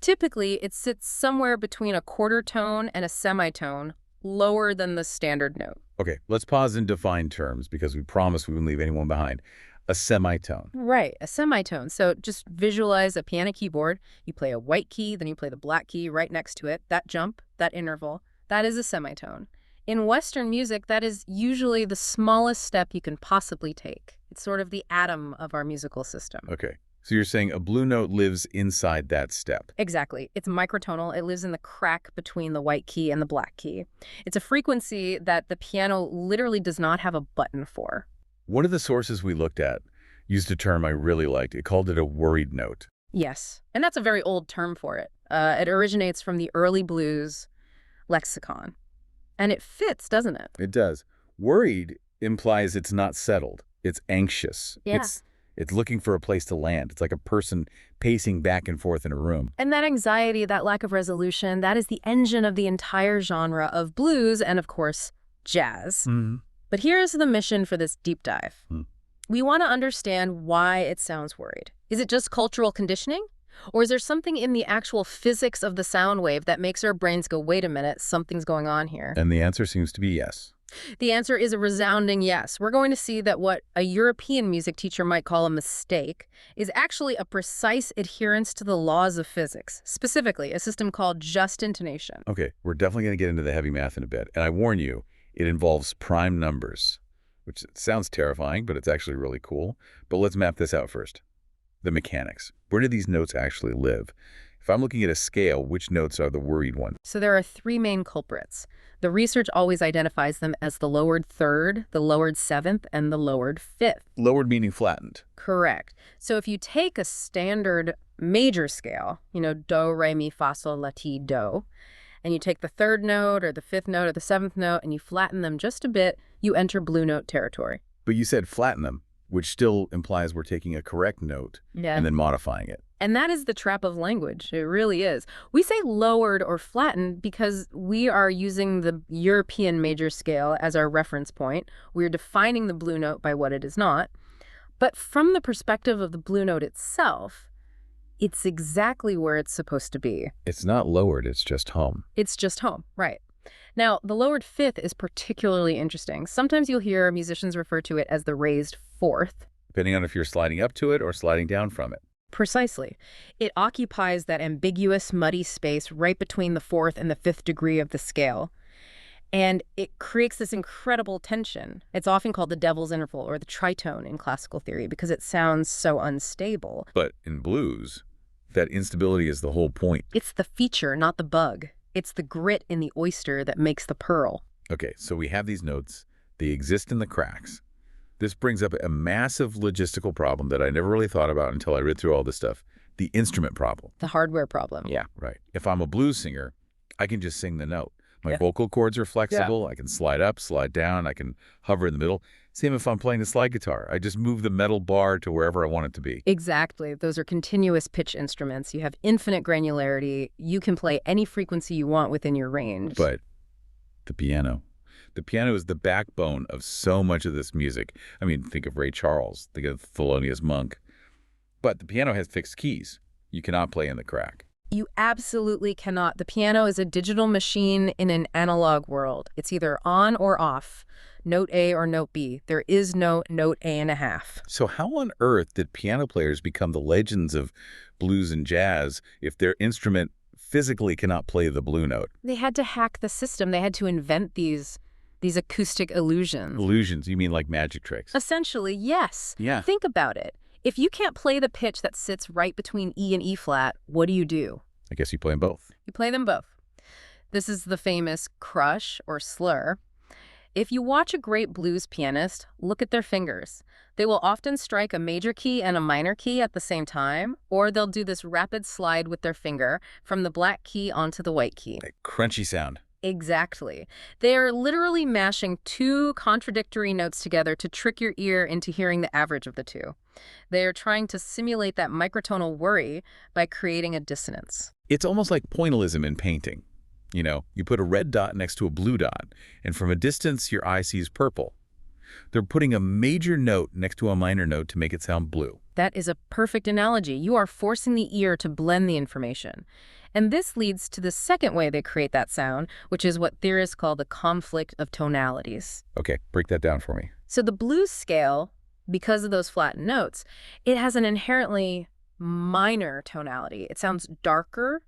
[SPEAKER 1] Typically, it sits somewhere between a quarter tone and a semitone, lower than the standard note.
[SPEAKER 2] Okay, let's pause and define terms because we promise we wouldn't leave anyone behind. A semitone.
[SPEAKER 1] Right, a semitone. So just visualize a piano keyboard. You play a white key, then you play the black key right next to it. That jump, that interval, that is a semitone. In Western music, that is usually the smallest step you can possibly take. It's sort of the atom of our musical system.
[SPEAKER 2] Okay. So you're saying a blue note lives inside that step.
[SPEAKER 1] Exactly. It's microtonal. It lives in the crack between the white key and the black key. It's a frequency that the piano literally does not have a button for.
[SPEAKER 2] One of the sources we looked at used a term I really liked. It called it a worried note.
[SPEAKER 1] Yes, and that's a very old term for it. It originates from the early blues lexicon. And it fits, doesn't it?
[SPEAKER 2] It does. Worried implies it's not settled. It's anxious.
[SPEAKER 1] Yeah.
[SPEAKER 2] It's looking for a place to land. It's like a person pacing back and forth in a room.
[SPEAKER 1] And that anxiety, that lack of resolution, that is the engine of the entire genre of blues and, of course, jazz.
[SPEAKER 2] Mm-hmm.
[SPEAKER 1] But here's the mission for this deep dive. We want to understand why it sounds worried. Is it just cultural conditioning? Or is there something in the actual physics of the sound wave that makes our brains go, wait a minute, something's going on here?
[SPEAKER 2] And the answer seems to be yes.
[SPEAKER 1] The answer is a resounding yes. We're going to see that what a European music teacher might call a mistake is actually a precise adherence to the laws of physics, specifically a system called just intonation.
[SPEAKER 2] Okay, we're definitely going to get into the heavy math in a bit. And I warn you, it involves prime numbers, which sounds terrifying, but it's actually really cool. But let's map this out first. The mechanics. Where do these notes actually live? If I'm looking at a scale, which notes are the worried ones?
[SPEAKER 1] So there are three main culprits. The research always identifies them as the lowered third, the lowered seventh, and the lowered fifth.
[SPEAKER 2] Lowered meaning flattened.
[SPEAKER 1] Correct. So if you take a standard major scale, do, re, mi, fa, sol, la, ti, do, and you take the third note or the fifth note or the seventh note and you flatten them just a bit, you enter blue note territory.
[SPEAKER 2] But you said flatten them, which still implies we're taking a correct note and then modifying it.
[SPEAKER 1] And that is the trap of language. It really is. We say lowered or flattened because we are using the European major scale as our reference point. We're defining the blue note by what it is not. But from the perspective of the blue note itself, it's exactly where it's supposed to be.
[SPEAKER 2] It's not lowered, it's just home.
[SPEAKER 1] It's just home, right. Now, the lowered fifth is particularly interesting. Sometimes you'll hear musicians refer to it as the raised fourth.
[SPEAKER 2] Depending on if you're sliding up to it or sliding down from it.
[SPEAKER 1] Precisely. It occupies that ambiguous, muddy space right between the fourth and the fifth degree of the scale. And it creates this incredible tension. It's often called the devil's interval or the tritone in classical theory because it sounds so unstable.
[SPEAKER 2] But in blues, that instability is the whole point.
[SPEAKER 1] It's the feature, not the bug. It's the grit in the oyster that makes the pearl.
[SPEAKER 2] Okay, so we have these notes. They exist in the cracks. This brings up a massive logistical problem that I never really thought about until I read through all this stuff. The instrument problem.
[SPEAKER 1] The hardware problem.
[SPEAKER 2] Yeah, right. If I'm a blues singer, I can just sing the note. My vocal cords are flexible. I can slide up, slide down. I can hover in the middle. Same if I'm playing the slide guitar. I just move the metal bar to wherever I want it to be.
[SPEAKER 1] Exactly. Those are continuous pitch instruments. You have infinite granularity. You can play any frequency you want within your range.
[SPEAKER 2] But the piano. The piano is the backbone of so much of this music. I mean, think of Ray Charles, think of Thelonious Monk. But the piano has fixed keys. You cannot play in the crack.
[SPEAKER 1] You absolutely cannot. The piano is a digital machine in an analog world. It's either on or off, note A or note B. There is no note A and a half.
[SPEAKER 2] So how on earth did piano players become the legends of blues and jazz if their instrument physically cannot play the blue note?
[SPEAKER 1] They had to hack the system. They had to invent these acoustic illusions.
[SPEAKER 2] Illusions? You mean like magic tricks?
[SPEAKER 1] Essentially, yes.
[SPEAKER 2] Yeah.
[SPEAKER 1] Think about it. If you can't play the pitch that sits right between E and E flat, what do?
[SPEAKER 2] I guess you play them both.
[SPEAKER 1] You play them both. This is the famous crush or slur. If you watch a great blues pianist, look at their fingers. They will often strike a major key and a minor key at the same time, or they'll do this rapid slide with their finger from the black key onto the white key.
[SPEAKER 2] That crunchy sound.
[SPEAKER 1] Exactly. They're literally mashing two contradictory notes together to trick your ear into hearing the average of the two. They're trying to simulate that microtonal worry by creating a dissonance.
[SPEAKER 2] It's almost like pointillism in painting. You put a red dot next to a blue dot, and from a distance, your eye sees purple. They're putting a major note next to a minor note to make it sound blue.
[SPEAKER 1] That is a perfect analogy. You are forcing the ear to blend the information. And this leads to the second way they create that sound, which is what theorists call the conflict of tonalities.
[SPEAKER 2] Okay, break that down for me.
[SPEAKER 1] So the blues scale, because of those flattened notes, it has an inherently minor tonality. It sounds darker,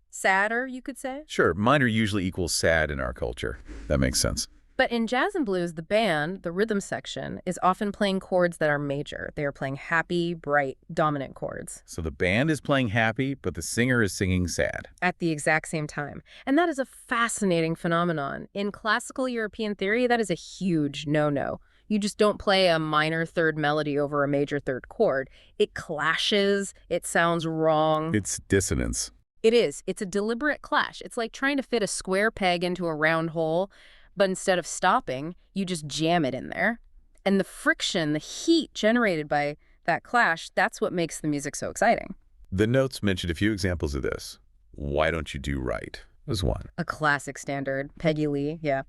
[SPEAKER 1] sadder, you could say.
[SPEAKER 2] Sure, minor usually equals sad in our culture. That makes sense.
[SPEAKER 1] But in jazz and blues, the band, the rhythm section, is often playing chords that are major. They are playing happy, bright, dominant chords.
[SPEAKER 2] So the band is playing happy, but the singer is singing sad.
[SPEAKER 1] At the exact same time. And that is a fascinating phenomenon. In classical European theory, that is a huge no-no. You just don't play a minor third melody over a major third chord. It clashes. It sounds wrong.
[SPEAKER 2] It's dissonance.
[SPEAKER 1] It is. It's a deliberate clash. It's like trying to fit a square peg into a round hole. But instead of stopping, you just jam it in there. And the friction, the heat generated by that clash, that's what makes the music so exciting.
[SPEAKER 2] The notes mentioned a few examples of this. Why Don't You Do Right was one.
[SPEAKER 1] A classic standard. Peggy Lee, yeah.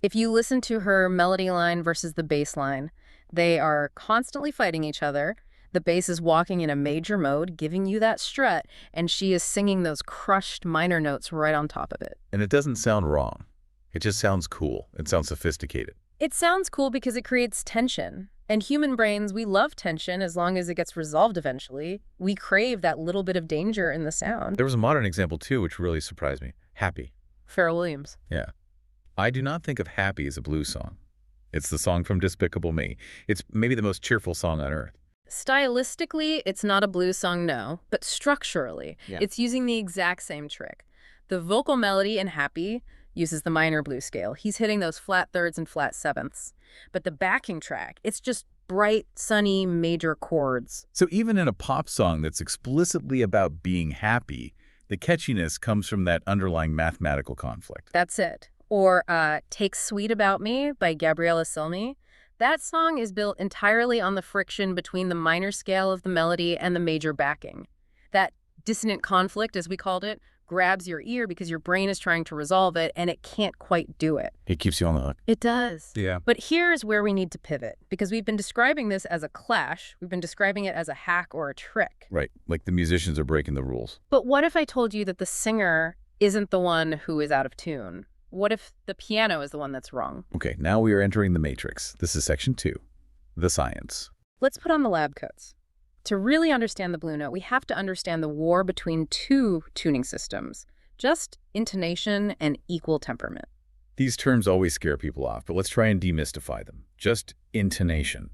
[SPEAKER 1] If you listen to her melody line versus the bass line, they are constantly fighting each other. The bass is walking in a major mode, giving you that strut, and she is singing those crushed minor notes right on top of it.
[SPEAKER 2] And it doesn't sound wrong. It just sounds cool. It sounds sophisticated.
[SPEAKER 1] It sounds cool because it creates tension. And human brains, we love tension as long as it gets resolved eventually. We crave that little bit of danger in the sound.
[SPEAKER 2] There was a modern example, too, which really surprised me. Happy.
[SPEAKER 1] Pharrell Williams.
[SPEAKER 2] Yeah. I do not think of Happy as a blues song. It's the song from Despicable Me. It's maybe the most cheerful song on earth.
[SPEAKER 1] Stylistically, it's not a blues song, no, but structurally,
[SPEAKER 2] Yeah.
[SPEAKER 1] it's using the exact same trick. The vocal melody in Happy uses the minor blues scale. He's hitting those flat thirds and flat sevenths. But the backing track, it's just bright, sunny major chords.
[SPEAKER 2] So even in a pop song that's explicitly about being happy, the catchiness comes from that underlying mathematical conflict.
[SPEAKER 1] That's it. Or Take Sweet About Me by Gabriella Cilmi. That song is built entirely on the friction between the minor scale of the melody and the major backing. That dissonant conflict, as we called it, grabs your ear because your brain is trying to resolve it and it can't quite do it.
[SPEAKER 2] It keeps you on the hook.
[SPEAKER 1] It does.
[SPEAKER 2] Yeah.
[SPEAKER 1] But here's where we need to pivot, because we've been describing this as a clash. We've been describing it as a hack or a trick.
[SPEAKER 2] Right, like the musicians are breaking the rules.
[SPEAKER 1] But what if I told you that the singer isn't the one who is out of tune? What if the piano is the one that's wrong?
[SPEAKER 2] Okay, now we are entering the matrix. This is section 2, the science.
[SPEAKER 1] Let's put on the lab coats. To really understand the Blue Note, we have to understand the war between two tuning systems, just intonation and equal temperament.
[SPEAKER 2] These terms always scare people off, but let's try and demystify them. Just intonation.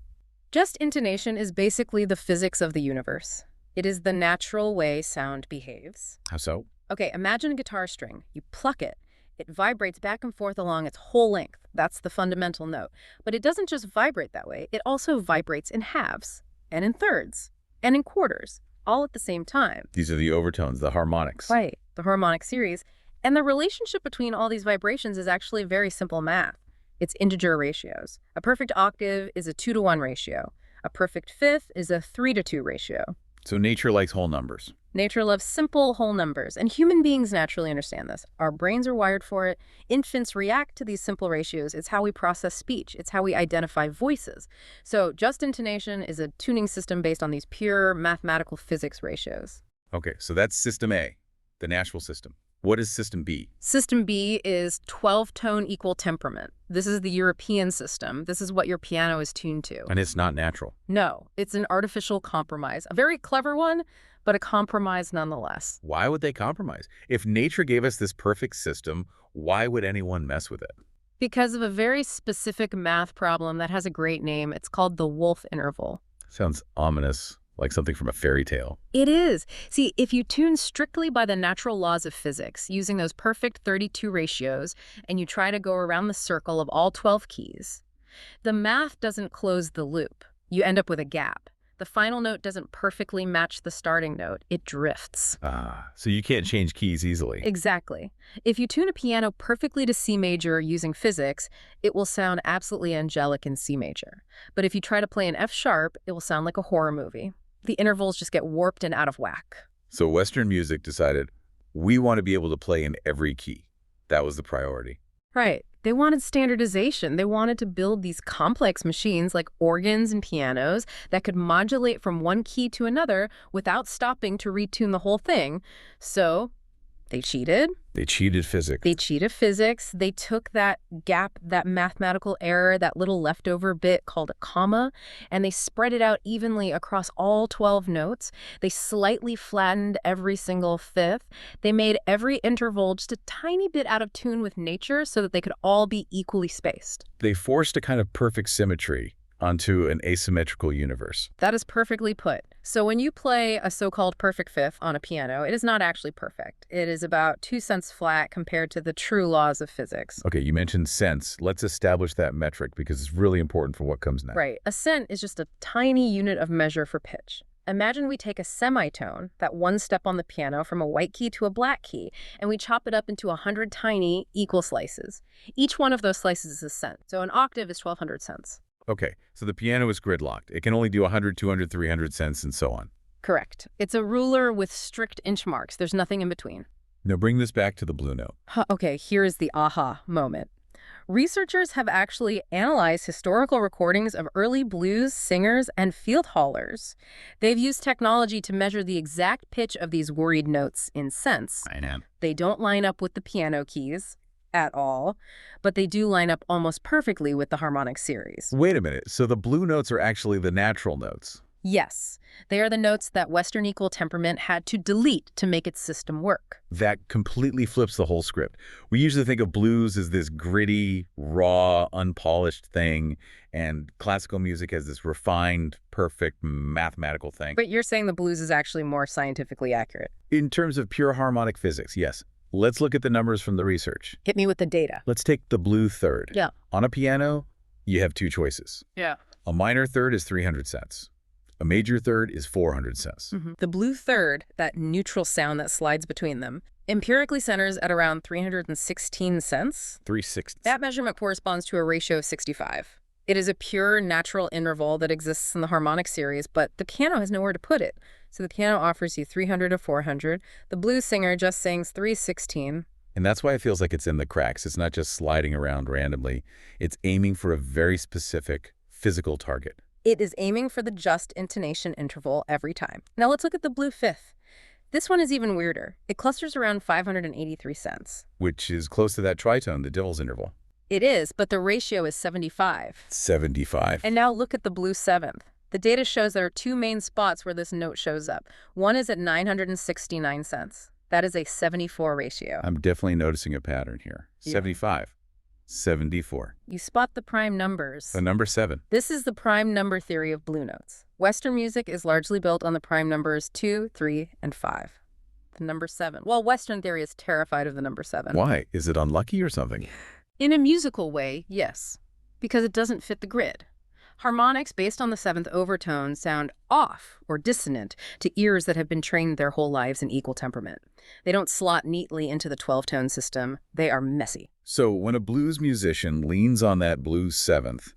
[SPEAKER 1] Just intonation is basically the physics of the universe. It is the natural way sound behaves.
[SPEAKER 2] How so?
[SPEAKER 1] Okay, imagine a guitar string. You pluck it. It vibrates back and forth along its whole length. That's the fundamental note. But it doesn't just vibrate that way. It also vibrates in halves, and in thirds, and in quarters, all at the same time.
[SPEAKER 2] These are the overtones, the harmonics.
[SPEAKER 1] Right, the harmonic series. And the relationship between all these vibrations is actually very simple math. It's integer ratios. A perfect octave is a 2-to-1 ratio. A perfect fifth is a 3-to-2 ratio.
[SPEAKER 2] So nature likes whole numbers.
[SPEAKER 1] Nature loves simple whole numbers, and human beings naturally understand this. Our brains are wired for it. Infants react to these simple ratios. It's how we process speech. It's how we identify voices. So just intonation is a tuning system based on these pure mathematical physics ratios.
[SPEAKER 2] Okay, so that's system A, the natural system. What is system B?
[SPEAKER 1] System B is 12-tone equal temperament. This is the European system. This is what your piano is tuned to.
[SPEAKER 2] And it's not natural.
[SPEAKER 1] No, it's an artificial compromise. A very clever one, but a compromise nonetheless.
[SPEAKER 2] Why would they compromise? If nature gave us this perfect system, why would anyone mess with it?
[SPEAKER 1] Because of a very specific math problem that has a great name. It's called the Wolf interval.
[SPEAKER 2] Sounds ominous, like something from a fairy tale.
[SPEAKER 1] It is. See, if you tune strictly by the natural laws of physics, using those perfect 32 ratios, and you try to go around the circle of all 12 keys, the math doesn't close the loop. You end up with a gap. The final note doesn't perfectly match the starting note. It drifts.
[SPEAKER 2] So you can't change keys easily.
[SPEAKER 1] Exactly. If you tune a piano perfectly to C major using physics, it will sound absolutely angelic in C major. But if you try to play an F sharp, it will sound like a horror movie. The intervals just get warped and out of whack.
[SPEAKER 2] So Western music decided, we want to be able to play in every key. That was the priority.
[SPEAKER 1] Right. They wanted standardization. They wanted to build these complex machines like organs and pianos that could modulate from one key to another without stopping to retune the whole thing. So they cheated.
[SPEAKER 2] They cheated physics.
[SPEAKER 1] They cheated physics. They took that gap, that mathematical error, that little leftover bit called a comma, and they spread it out evenly across all 12 notes. They slightly flattened every single fifth. They made every interval just a tiny bit out of tune with nature so that they could all be equally spaced.
[SPEAKER 2] They forced a kind of perfect symmetry onto an asymmetrical universe.
[SPEAKER 1] That is perfectly put. So when you play a so-called perfect fifth on a piano, it is not actually perfect. It is about 2 cents flat compared to the true laws of physics.
[SPEAKER 2] Okay, you mentioned cents. Let's establish that metric because it's really important for what comes next.
[SPEAKER 1] Right. A cent is just a tiny unit of measure for pitch. Imagine we take a semitone, that one step on the piano, from a white key to a black key, and we chop it up into 100 tiny equal slices. Each one of those slices is a cent. So an octave is 1,200 cents.
[SPEAKER 2] Okay, so the piano is gridlocked. It can only do 100, 200, 300 cents, and so on.
[SPEAKER 1] Correct. It's a ruler with strict inch marks. There's nothing in between.
[SPEAKER 2] Now bring this back to the Blue Note.
[SPEAKER 1] Okay, here is the aha moment. Researchers have actually analyzed historical recordings of early blues singers and field haulers. They've used technology to measure the exact pitch of these worried notes in cents.
[SPEAKER 2] I know.
[SPEAKER 1] They don't line up with the piano keys at all, but they do line up almost perfectly with the harmonic series.
[SPEAKER 2] Wait a minute. So the blue notes are actually the natural notes?
[SPEAKER 1] Yes, they are the notes that Western equal temperament had to delete to make its system work.
[SPEAKER 2] That completely flips the whole script. We usually think of blues as this gritty, raw, unpolished thing, and classical music as this refined, perfect, mathematical thing.
[SPEAKER 1] But you're saying the blues is actually more scientifically accurate.
[SPEAKER 2] In terms of pure harmonic physics, yes. Let's look at the numbers from the research.
[SPEAKER 1] Hit me with the data.
[SPEAKER 2] Let's take the blue third.
[SPEAKER 1] Yeah.
[SPEAKER 2] On a piano, you have two choices.
[SPEAKER 1] Yeah.
[SPEAKER 2] A minor third is 300 cents. A major third is 400 cents.
[SPEAKER 1] The blue third, that neutral sound that slides between them, empirically centers at around 316 cents.
[SPEAKER 2] 3/6.
[SPEAKER 1] That measurement corresponds to a ratio of 65. It is a pure natural interval that exists in the harmonic series, but the piano has nowhere to put it. So the piano offers you 300 or 400. The blues singer just sings 316.
[SPEAKER 2] And that's why it feels like it's in the cracks. It's not just sliding around randomly. It's aiming for a very specific physical target.
[SPEAKER 1] It is aiming for the just intonation interval every time. Now let's look at the blue fifth. This one is even weirder. It clusters around 583 cents.
[SPEAKER 2] Which is close to that tritone, the Devil's interval.
[SPEAKER 1] It is, but the ratio is 75.
[SPEAKER 2] 75.
[SPEAKER 1] And now look at the blue seventh. The data shows there are two main spots where this note shows up. One is at 969 cents. That is a 74 ratio.
[SPEAKER 2] I'm definitely noticing a pattern here.
[SPEAKER 1] Yeah.
[SPEAKER 2] 75. 74.
[SPEAKER 1] You spot the prime numbers.
[SPEAKER 2] The number 7.
[SPEAKER 1] This is the prime number theory of blue notes. Western music is largely built on the prime numbers 2, 3, and 5. The number 7. Well, Western theory is terrified of the number 7.
[SPEAKER 2] Why? Is it unlucky or something?
[SPEAKER 1] In a musical way, yes, because it doesn't fit the grid. Harmonics based on the 7th overtone sound off or dissonant to ears that have been trained their whole lives in equal temperament. They don't slot neatly into the 12-tone system. They are messy.
[SPEAKER 2] So when a blues musician leans on that blues 7th,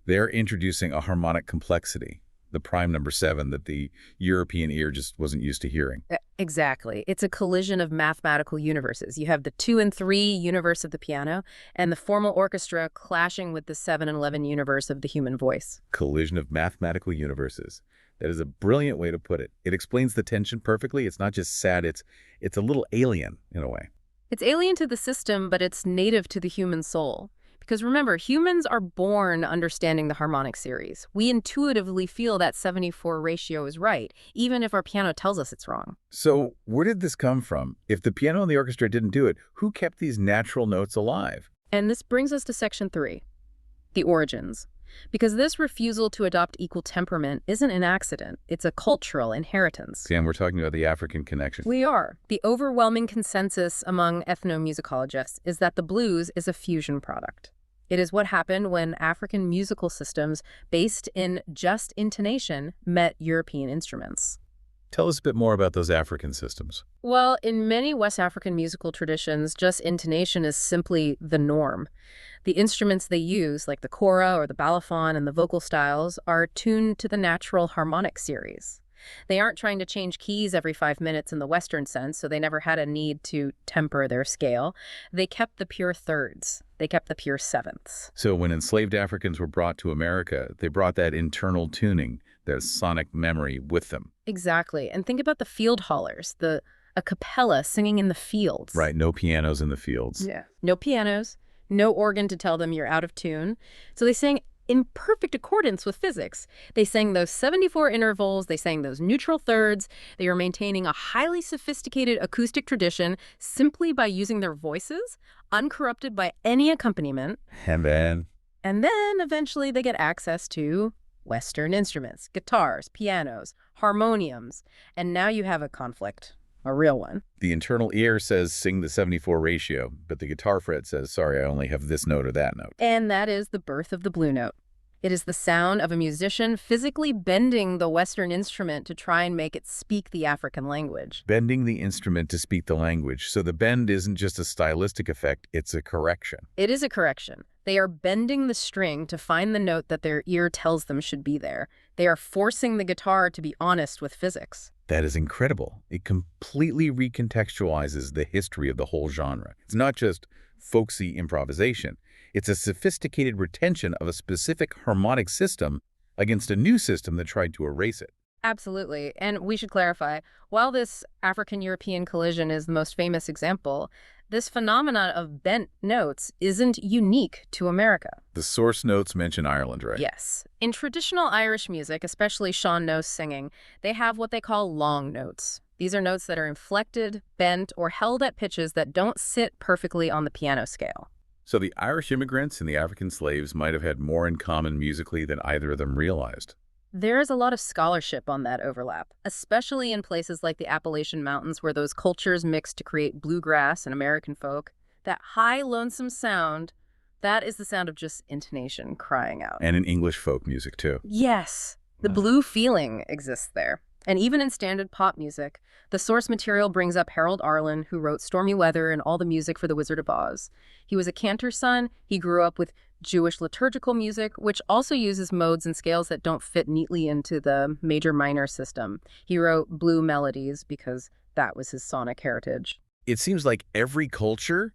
[SPEAKER 2] they're introducing a harmonic complexity, the prime number 7 that the European ear just wasn't used to hearing.
[SPEAKER 1] Exactly. It's a collision of mathematical universes. You have the 2 and 3 universe of the piano and the formal orchestra clashing with the 7 and 11 universe of the human voice.
[SPEAKER 2] Collision of mathematical universes. That is a brilliant way to put it. It explains the tension perfectly. It's not just sad, it's a little alien in a way.
[SPEAKER 1] It's alien to the system, but it's native to the human soul. Because remember, humans are born understanding the harmonic series. We intuitively feel that 74 ratio is right, even if our piano tells us it's wrong.
[SPEAKER 2] So where did this come from? If the piano and the orchestra didn't do it, who kept these natural notes alive?
[SPEAKER 1] And this brings us to section 3, the origins. Because this refusal to adopt equal temperament isn't an accident. It's a cultural inheritance.
[SPEAKER 2] Sam, we're talking about the African connection.
[SPEAKER 1] We are. The overwhelming consensus among ethnomusicologists is that the blues is a fusion product. It is what happened when African musical systems based in just intonation met European instruments.
[SPEAKER 2] Tell us a bit more about those African systems.
[SPEAKER 1] Well, in many West African musical traditions, just intonation is simply the norm. The instruments they use, like the kora or the balafon and the vocal styles, are tuned to the natural harmonic series. They aren't trying to change keys every 5 minutes in the Western sense, so they never had a need to temper their scale. They kept the pure thirds. They kept the pure sevenths.
[SPEAKER 2] So when enslaved Africans were brought to America, they brought that internal tuning, their sonic memory with them.
[SPEAKER 1] Exactly. And think about the field hollers, the a cappella singing in the fields.
[SPEAKER 2] Right, no pianos in the fields.
[SPEAKER 1] Yeah. No pianos, no organ to tell them you're out of tune. So they sang in perfect accordance with physics. They sang those 74 intervals, they sang those neutral thirds, they were maintaining a highly sophisticated acoustic tradition simply by using their voices, uncorrupted by any accompaniment.
[SPEAKER 2] And then
[SPEAKER 1] Eventually they get access to Western instruments, guitars, pianos, harmoniums, and now you have a conflict. A real one.
[SPEAKER 2] the internal ear says sing the 74 ratio, but the guitar fret says, sorry, I only have this note or that note.
[SPEAKER 1] And that is the birth of the blue note. It is the sound of a musician physically bending the Western instrument to try and make it speak the African language.
[SPEAKER 2] Bending the instrument to speak the language. So the bend isn't just a stylistic effect, it's a correction.
[SPEAKER 1] It is a correction. They are bending the string to find the note that their ear tells them should be there. They are forcing the guitar to be honest with physics.
[SPEAKER 2] That is incredible. It completely recontextualizes the history of the whole genre. It's not just folksy improvisation. It's a sophisticated retention of a specific harmonic system against a new system that tried to erase it.
[SPEAKER 1] Absolutely. And we should clarify, while this African-European collision is the most famous example, This phenomenon of bent notes isn't unique to America.
[SPEAKER 2] The source notes mention Ireland, right?
[SPEAKER 1] Yes. In traditional Irish music, especially Sean Nós singing, they have what they call long notes. These are notes that are inflected, bent, or held at pitches that don't sit perfectly on the piano scale.
[SPEAKER 2] So the Irish immigrants and the African slaves might have had more in common musically than either of them realized.
[SPEAKER 1] There is a lot of scholarship on that overlap, especially in places like the Appalachian Mountains where those cultures mix to create bluegrass and American folk. That high, lonesome sound, that is the sound of just intonation crying out.
[SPEAKER 2] And in English folk music, too.
[SPEAKER 1] Yes, the blue feeling exists there. And even in standard pop music, the source material brings up Harold Arlen, who wrote Stormy Weather and all the music for The Wizard of Oz. He was a cantor's son. He grew up with Jewish liturgical music, which also uses modes and scales that don't fit neatly into the major-minor system. He wrote blue melodies because that was his sonic heritage.
[SPEAKER 2] It seems like every culture,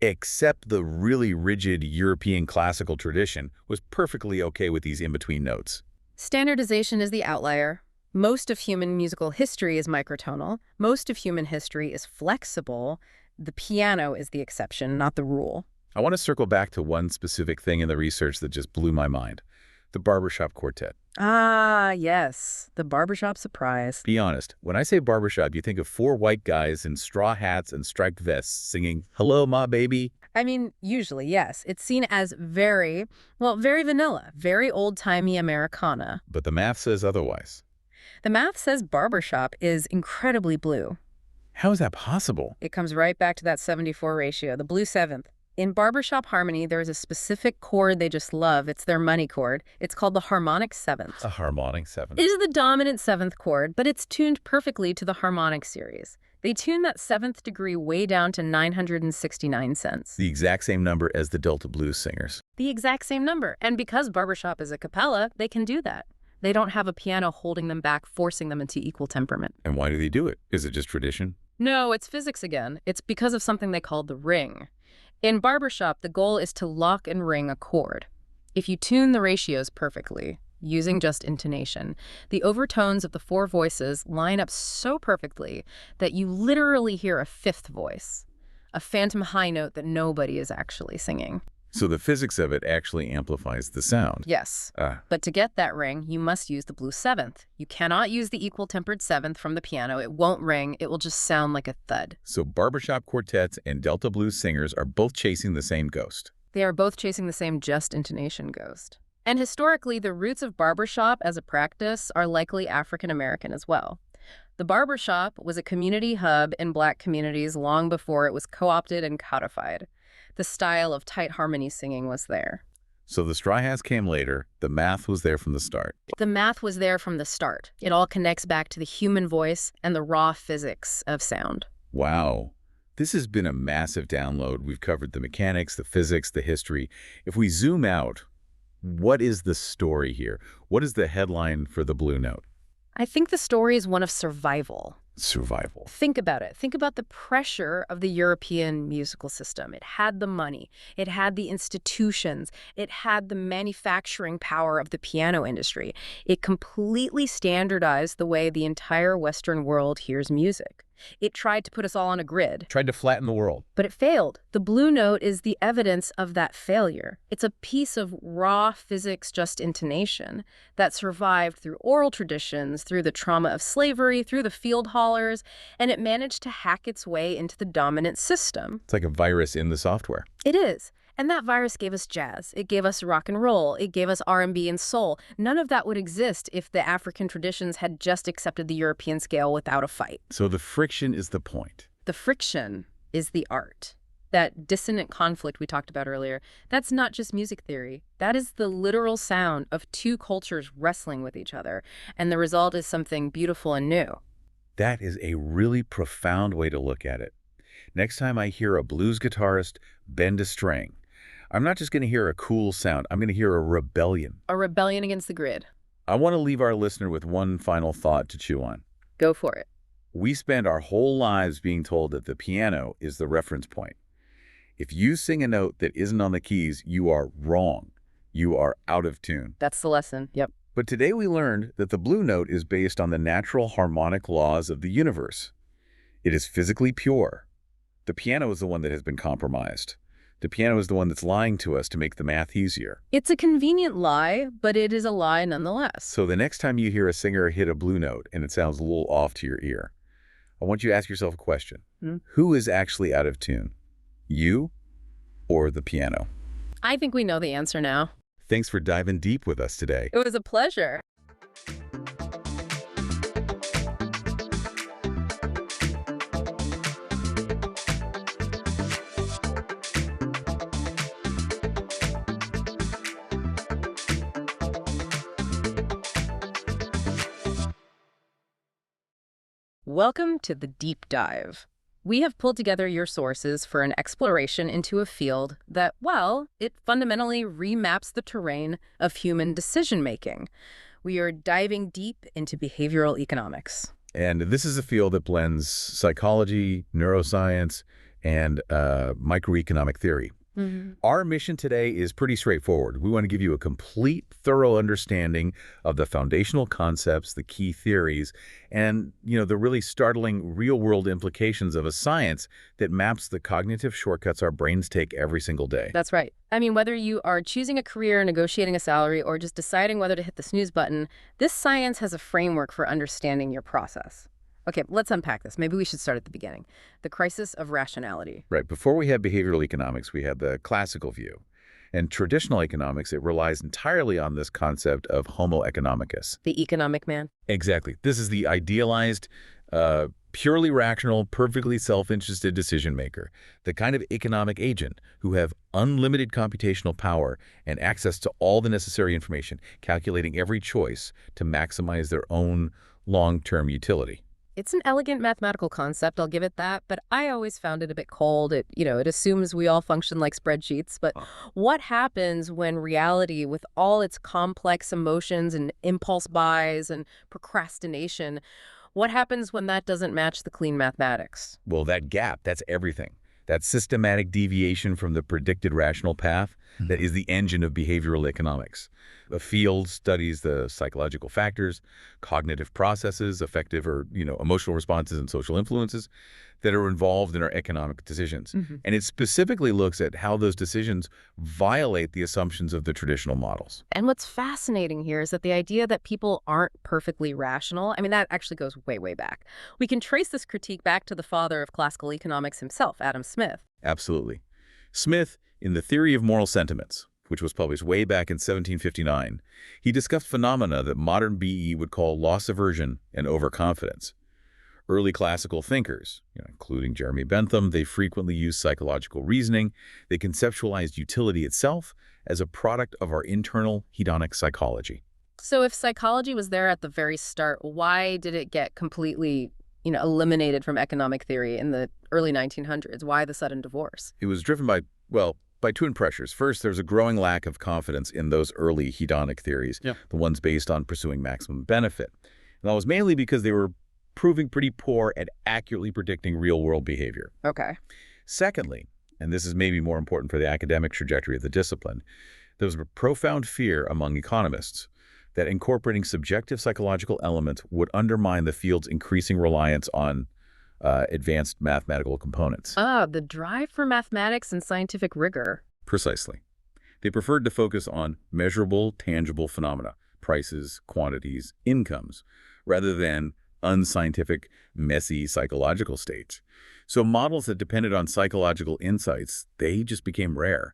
[SPEAKER 2] except the really rigid European classical tradition, was perfectly okay with these in-between notes.
[SPEAKER 1] Standardization is the outlier. Most of human musical history is microtonal. Most of human history is flexible. The piano is the exception, not the rule.
[SPEAKER 2] I want to circle back to one specific thing in the research that just blew my mind. The barbershop quartet.
[SPEAKER 1] Ah, yes. The barbershop surprise.
[SPEAKER 2] Be honest, when I say barbershop, you think of four white guys in straw hats and striped vests singing, "Hello, Ma Baby."
[SPEAKER 1] I mean, usually, yes. It's seen as very vanilla, very old-timey Americana.
[SPEAKER 2] But the math says otherwise.
[SPEAKER 1] The math says barbershop is incredibly blue.
[SPEAKER 2] How is that possible?
[SPEAKER 1] It comes right back to that 74 ratio, the blue seventh. In barbershop harmony, there's a specific chord they just love. It's their money chord. It's called the harmonic seventh.
[SPEAKER 2] A harmonic seventh.
[SPEAKER 1] It is the dominant seventh chord, but it's tuned perfectly to the harmonic series. They tune that seventh degree way down to 969 cents.
[SPEAKER 2] The exact same number as the Delta blues singers.
[SPEAKER 1] The exact same number. And because barbershop is a cappella, they can do that. They don't have a piano holding them back, forcing them into equal temperament.
[SPEAKER 2] And why do they do it? Is it just tradition?
[SPEAKER 1] No, it's physics again. It's because of something they call the ring. In barbershop, the goal is to lock and ring a chord. If you tune the ratios perfectly, using just intonation, the overtones of the four voices line up so perfectly that you literally hear a fifth voice, a phantom high note that nobody is actually singing.
[SPEAKER 2] So the physics of it actually amplifies the sound.
[SPEAKER 1] Yes, but to get that ring, you must use the blue seventh. You cannot use the equal-tempered seventh from the piano. It won't ring. It will just sound like a thud.
[SPEAKER 2] So barbershop quartets and Delta blues singers are both chasing the same ghost.
[SPEAKER 1] They are both chasing the same just intonation ghost. And historically, the roots of barbershop as a practice are likely African-American as well. The barbershop was a community hub in Black communities long before it was co-opted and codified. The style of tight harmony singing was there.
[SPEAKER 2] So the straw hats came later. The math was there from the start.
[SPEAKER 1] The math was there from the start. It all connects back to the human voice and the raw physics of sound.
[SPEAKER 2] Wow. This has been a massive download. We've covered the mechanics, the physics, the history. If we zoom out, what is the story here? What is the headline for the Blue Note?
[SPEAKER 1] I think the story is one of survival.
[SPEAKER 2] Survival.
[SPEAKER 1] Think about it. Think about the pressure of the European musical system. It had the money. It had the institutions. It had the manufacturing power of the piano industry. It completely standardized the way the entire Western world hears music. It tried to put us all on a grid.
[SPEAKER 2] Tried to flatten the world.
[SPEAKER 1] But it failed. The Blue Note is the evidence of that failure. It's a piece of raw physics, just intonation, that survived through oral traditions, through the trauma of slavery, through the field haulers, and it managed to hack its way into the dominant system.
[SPEAKER 2] It's like a virus in the software.
[SPEAKER 1] It is. And that virus gave us jazz. It gave us rock and roll. It gave us R&B and soul. None of that would exist if the African traditions had just accepted the European scale without a fight.
[SPEAKER 2] So the friction is the point.
[SPEAKER 1] The friction is the art. That dissonant conflict we talked about earlier, that's not just music theory. That is the literal sound of two cultures wrestling with each other. And the result is something beautiful and new.
[SPEAKER 2] That is a really profound way to look at it. Next time I hear a blues guitarist bend a string, I'm not just going to hear a cool sound. I'm going to hear a rebellion.
[SPEAKER 1] A rebellion against the grid.
[SPEAKER 2] I want to leave our listener with one final thought to chew on.
[SPEAKER 1] Go for it.
[SPEAKER 2] We spend our whole lives being told that the piano is the reference point. If you sing a note that isn't on the keys, you are wrong. You are out of tune.
[SPEAKER 1] That's the lesson. Yep.
[SPEAKER 2] But today we learned that the Blue Note is based on the natural harmonic laws of the universe. It is physically pure. The piano is the one that has been compromised. The piano is the one that's lying to us to make the math easier.
[SPEAKER 1] It's a convenient lie, but it is a lie nonetheless.
[SPEAKER 2] So the next time you hear a singer hit a blue note and it sounds a little off to your ear, I want you to ask yourself a question. Who is actually out of tune? You or the piano?
[SPEAKER 1] I think we know the answer now.
[SPEAKER 2] Thanks for diving deep with us today.
[SPEAKER 1] It was a pleasure. Welcome to the Deep Dive. We have pulled together your sources for an exploration into a field that, well, it fundamentally remaps the terrain of human decision-making. We are diving deep into behavioral economics.
[SPEAKER 2] And this is a field that blends psychology, neuroscience, and microeconomic theory. Our mission today is pretty straightforward. We want to give you a complete, thorough understanding of the foundational concepts, the key theories, and, the really startling real-world implications of a science that maps the cognitive shortcuts our brains take every single day.
[SPEAKER 1] That's right. I mean, whether you are choosing a career, negotiating a salary, or just deciding whether to hit the snooze button, this science has a framework for understanding your process. Okay, let's unpack this. Maybe we should start at the beginning. The crisis of rationality.
[SPEAKER 2] Right. Before we had behavioral economics, we had the classical view. And traditional economics, it relies entirely on this concept of homo economicus.
[SPEAKER 1] The economic man?
[SPEAKER 2] Exactly. This is the idealized, purely rational, perfectly self-interested decision maker, the kind of economic agent who have unlimited computational power and access to all the necessary information, calculating every choice to maximize their own long-term utility.
[SPEAKER 1] It's an elegant mathematical concept, I'll give it that, but I always found it a bit cold. It assumes we all function like spreadsheets, but what happens when reality, with all its complex emotions and impulse buys and procrastination, what happens when that doesn't match the clean mathematics?
[SPEAKER 2] Well, that gap, that's everything. That systematic deviation from the predicted rational path that is the engine of behavioral economics. The field studies the psychological factors, cognitive processes, affective or, emotional responses and social influences that are involved in our economic decisions. And it specifically looks at how those decisions violate the assumptions of the traditional models.
[SPEAKER 1] And what's fascinating here is that the idea that people aren't perfectly rational, I mean, that actually goes way, way back. We can trace this critique back to the father of classical economics himself, Adam Smith.
[SPEAKER 2] Absolutely. Smith, in The Theory of Moral Sentiments, which was published way back in 1759, he discussed phenomena that modern BE would call loss aversion and overconfidence. Early classical thinkers, including Jeremy Bentham, they frequently used psychological reasoning. They conceptualized utility itself as a product of our internal hedonic psychology.
[SPEAKER 1] So if psychology was there at the very start, why did it get completely, eliminated from economic theory in the early 1900s? Why the sudden divorce?
[SPEAKER 2] It was driven by twin pressures. First, there's a growing lack of confidence in those early hedonic theories, the ones based on pursuing maximum benefit. And that was mainly because they were proving pretty poor at accurately predicting real-world behavior.
[SPEAKER 1] Okay.
[SPEAKER 2] Secondly, and this is maybe more important for the academic trajectory of the discipline, there was a profound fear among economists that incorporating subjective psychological elements would undermine the field's increasing reliance on advanced mathematical components.
[SPEAKER 1] The drive for mathematics and scientific rigor.
[SPEAKER 2] Precisely. They preferred to focus on measurable, tangible phenomena, prices, quantities, incomes, rather than unscientific, messy psychological states. So models that depended on psychological insights, they just became rare.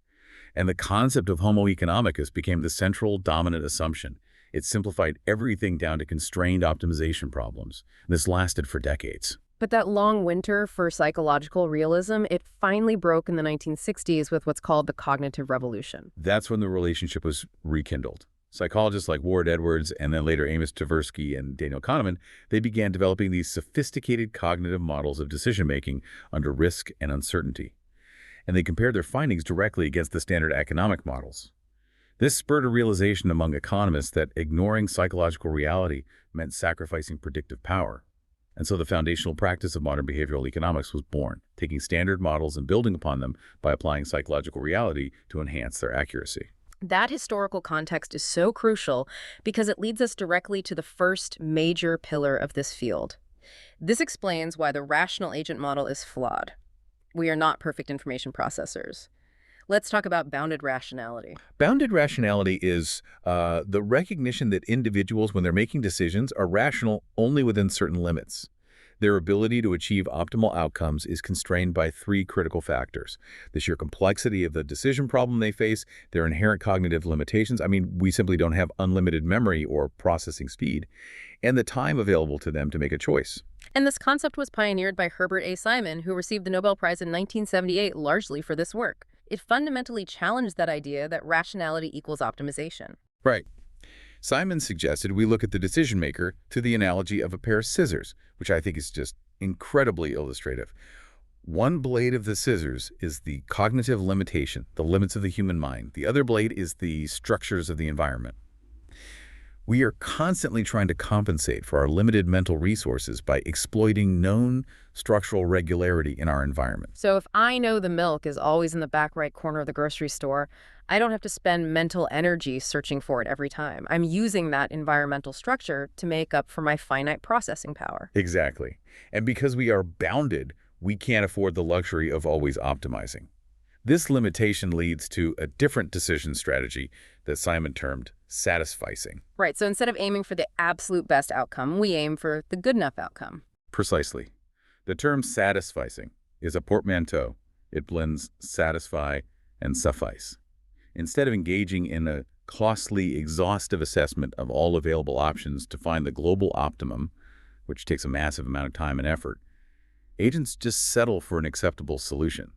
[SPEAKER 2] And the concept of homo economicus became the central dominant assumption. It simplified everything down to constrained optimization problems. This lasted for decades.
[SPEAKER 1] But that long winter for psychological realism, it finally broke in the 1960s with what's called the cognitive revolution.
[SPEAKER 2] That's when the relationship was rekindled. Psychologists like Ward Edwards and then later Amos Tversky and Daniel Kahneman, they began developing these sophisticated cognitive models of decision-making under risk and uncertainty. And they compared their findings directly against the standard economic models. This spurred a realization among economists that ignoring psychological reality meant sacrificing predictive power. And so the foundational practice of modern behavioral economics was born, taking standard models and building upon them by applying psychological reality to enhance their accuracy.
[SPEAKER 1] That historical context is so crucial because it leads us directly to the first major pillar of this field. This explains why the rational agent model is flawed. We are not perfect information processors. Let's talk about bounded rationality.
[SPEAKER 2] Bounded rationality is the recognition that individuals, when they're making decisions, are rational only within certain limits. Their ability to achieve optimal outcomes is constrained by three critical factors: the sheer complexity of the decision problem they face, their inherent cognitive limitations — I mean, we simply don't have unlimited memory or processing speed — and the time available to them to make a choice.
[SPEAKER 1] And this concept was pioneered by Herbert A. Simon, who received the Nobel Prize in 1978 largely for this work. It fundamentally challenged that idea that rationality equals optimization.
[SPEAKER 2] Right. Simon suggested we look at the decision maker through the analogy of a pair of scissors, which I think is just incredibly illustrative. One blade of the scissors is the cognitive limitation, the limits of the human mind. The other blade is the structures of the environment. We are constantly trying to compensate for our limited mental resources by exploiting known structural regularity in our environment.
[SPEAKER 1] So if I know the milk is always in the back right corner of the grocery store, I don't have to spend mental energy searching for it every time. I'm using that environmental structure to make up for my finite processing power.
[SPEAKER 2] Exactly. And because we are bounded, we can't afford the luxury of always optimizing. This limitation leads to a different decision strategy that Simon termed satisficing.
[SPEAKER 1] Right, so instead of aiming for the absolute best outcome, we aim for the good enough outcome.
[SPEAKER 2] Precisely. The term satisficing is a portmanteau. It blends satisfy and suffice. Instead of engaging in a costly, exhaustive assessment of all available options to find the global optimum, which takes a massive amount of time and effort, agents just settle for an acceptable solution.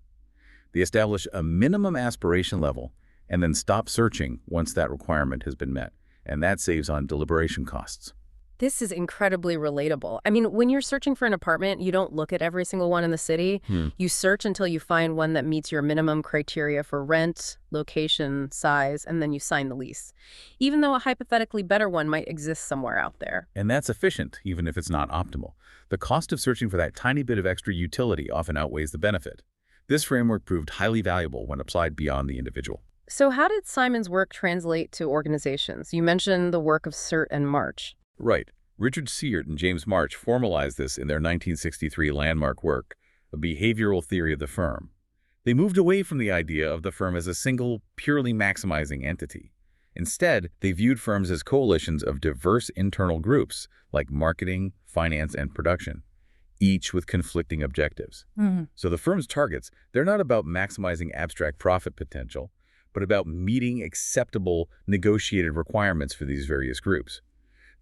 [SPEAKER 2] They establish a minimum aspiration level and then stop searching once that requirement has been met, and that saves on deliberation costs.
[SPEAKER 1] This is incredibly relatable. I mean, when you're searching for an apartment, you don't look at every single one in the city. You search until you find one that meets your minimum criteria for rent, location, size, and then you sign the lease, even though a hypothetically better one might exist somewhere out there.
[SPEAKER 2] And that's efficient, even if it's not optimal. The cost of searching for that tiny bit of extra utility often outweighs the benefit. This framework proved highly valuable when applied beyond the individual.
[SPEAKER 1] So how did Simon's work translate to organizations? You mentioned the work of Sert and March.
[SPEAKER 2] Right. Richard Seart and James March formalized this in their 1963 landmark work, A Behavioral Theory of the Firm. They moved away from the idea of the firm as a single, purely maximizing entity. Instead, they viewed firms as coalitions of diverse internal groups, like marketing, finance, and production, each with conflicting objectives. So the firm's targets, they're not about maximizing abstract profit potential, but about meeting acceptable negotiated requirements for these various groups.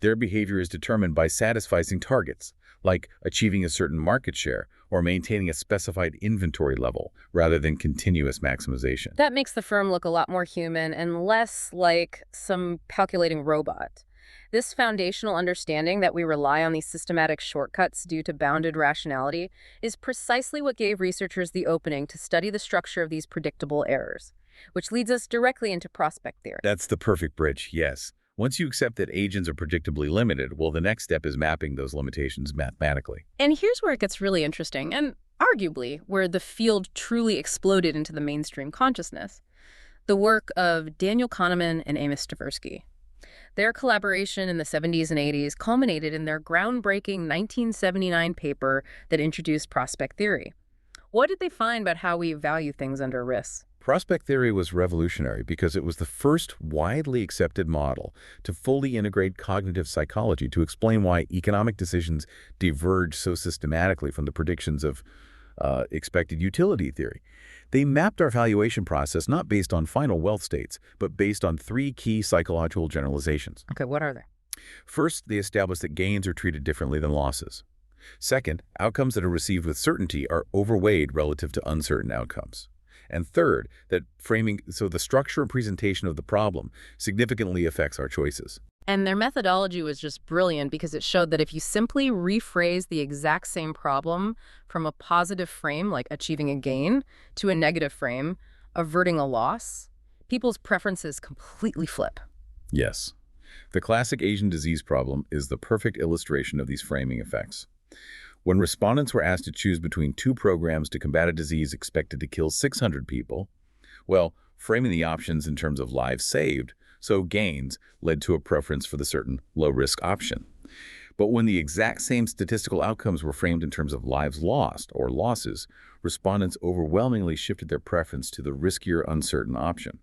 [SPEAKER 2] Their behavior is determined by satisficing targets, like achieving a certain market share or maintaining a specified inventory level, rather than continuous maximization.
[SPEAKER 1] That makes the firm look a lot more human and less like some calculating robot. This foundational understanding that we rely on these systematic shortcuts due to bounded rationality is precisely what gave researchers the opening to study the structure of these predictable errors, which leads us directly into prospect theory.
[SPEAKER 2] That's the perfect bridge, yes. Once you accept that agents are predictably limited, well, the next step is mapping those limitations mathematically.
[SPEAKER 1] And here's where it gets really interesting, and arguably where the field truly exploded into the mainstream consciousness: the work of Daniel Kahneman and Amos Tversky. Their collaboration in the 70s and 80s culminated in their groundbreaking 1979 paper that introduced prospect theory. What did they find about how we value things under risk?
[SPEAKER 2] Prospect theory was revolutionary because it was the first widely accepted model to fully integrate cognitive psychology to explain why economic decisions diverge so systematically from the predictions of expected utility theory. They mapped our valuation process not based on final wealth states, but based on three key psychological generalizations.
[SPEAKER 1] Okay, what are they?
[SPEAKER 2] First, they established that gains are treated differently than losses. Second, outcomes that are received with certainty are overweighed relative to uncertain outcomes. And third, that the structure and presentation of the problem significantly affects our choices.
[SPEAKER 1] And their methodology was just brilliant because it showed that if you simply rephrase the exact same problem from a positive frame, like achieving a gain, to a negative frame, averting a loss, people's preferences completely flip.
[SPEAKER 2] Yes. The classic Asian disease problem is the perfect illustration of these framing effects. When respondents were asked to choose between two programs to combat a disease expected to kill 600 people, well, framing the options in terms of lives saved, so gains, led to a preference for the certain low-risk option. But when the exact same statistical outcomes were framed in terms of lives lost or losses, respondents overwhelmingly shifted their preference to the riskier, uncertain option.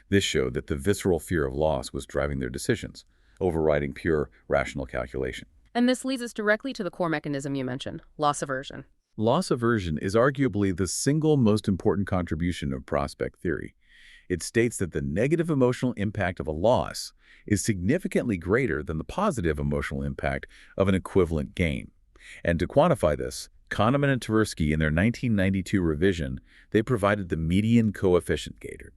[SPEAKER 2] This showed that the visceral fear of loss was driving their decisions, overriding pure rational calculation.
[SPEAKER 1] And this leads us directly to the core mechanism you mentioned, loss aversion.
[SPEAKER 2] Loss aversion is arguably the single most important contribution of prospect theory. It states that the negative emotional impact of a loss is significantly greater than the positive emotional impact of an equivalent gain. And to quantify this, Kahneman and Tversky, in their 1992 revision, they provided the median coefficient gator.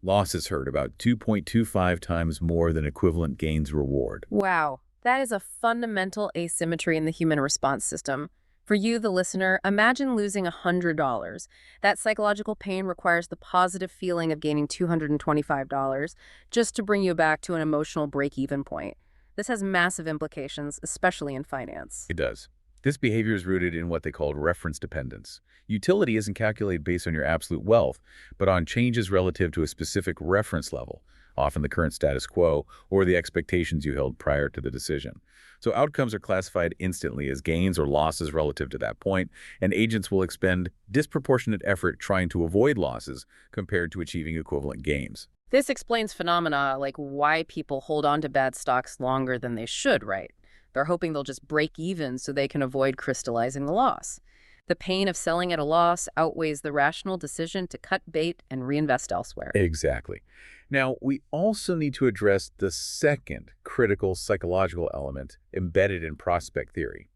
[SPEAKER 2] Losses hurt about 2.25 times more than equivalent gains reward.
[SPEAKER 1] Wow, that is a fundamental asymmetry in the human response system. For you, the listener, imagine losing $100. That psychological pain requires the positive feeling of gaining $225 just to bring you back to an emotional break-even point. This has massive implications, especially in finance.
[SPEAKER 2] It does. This behavior is rooted in what they called reference dependence. Utility isn't calculated based on your absolute wealth, but on changes relative to a specific reference level, often the current status quo or the expectations you held prior to the decision. So outcomes are classified instantly as gains or losses relative to that point, and agents will expend disproportionate effort trying to avoid losses compared to achieving equivalent gains.
[SPEAKER 1] This explains phenomena like why people hold on to bad stocks longer than they should, right? They're hoping they'll just break even so they can avoid crystallizing the loss. The pain of selling at a loss outweighs the rational decision to cut bait and reinvest elsewhere.
[SPEAKER 2] Exactly. Now, we also need to address the second critical psychological element embedded in prospect theory,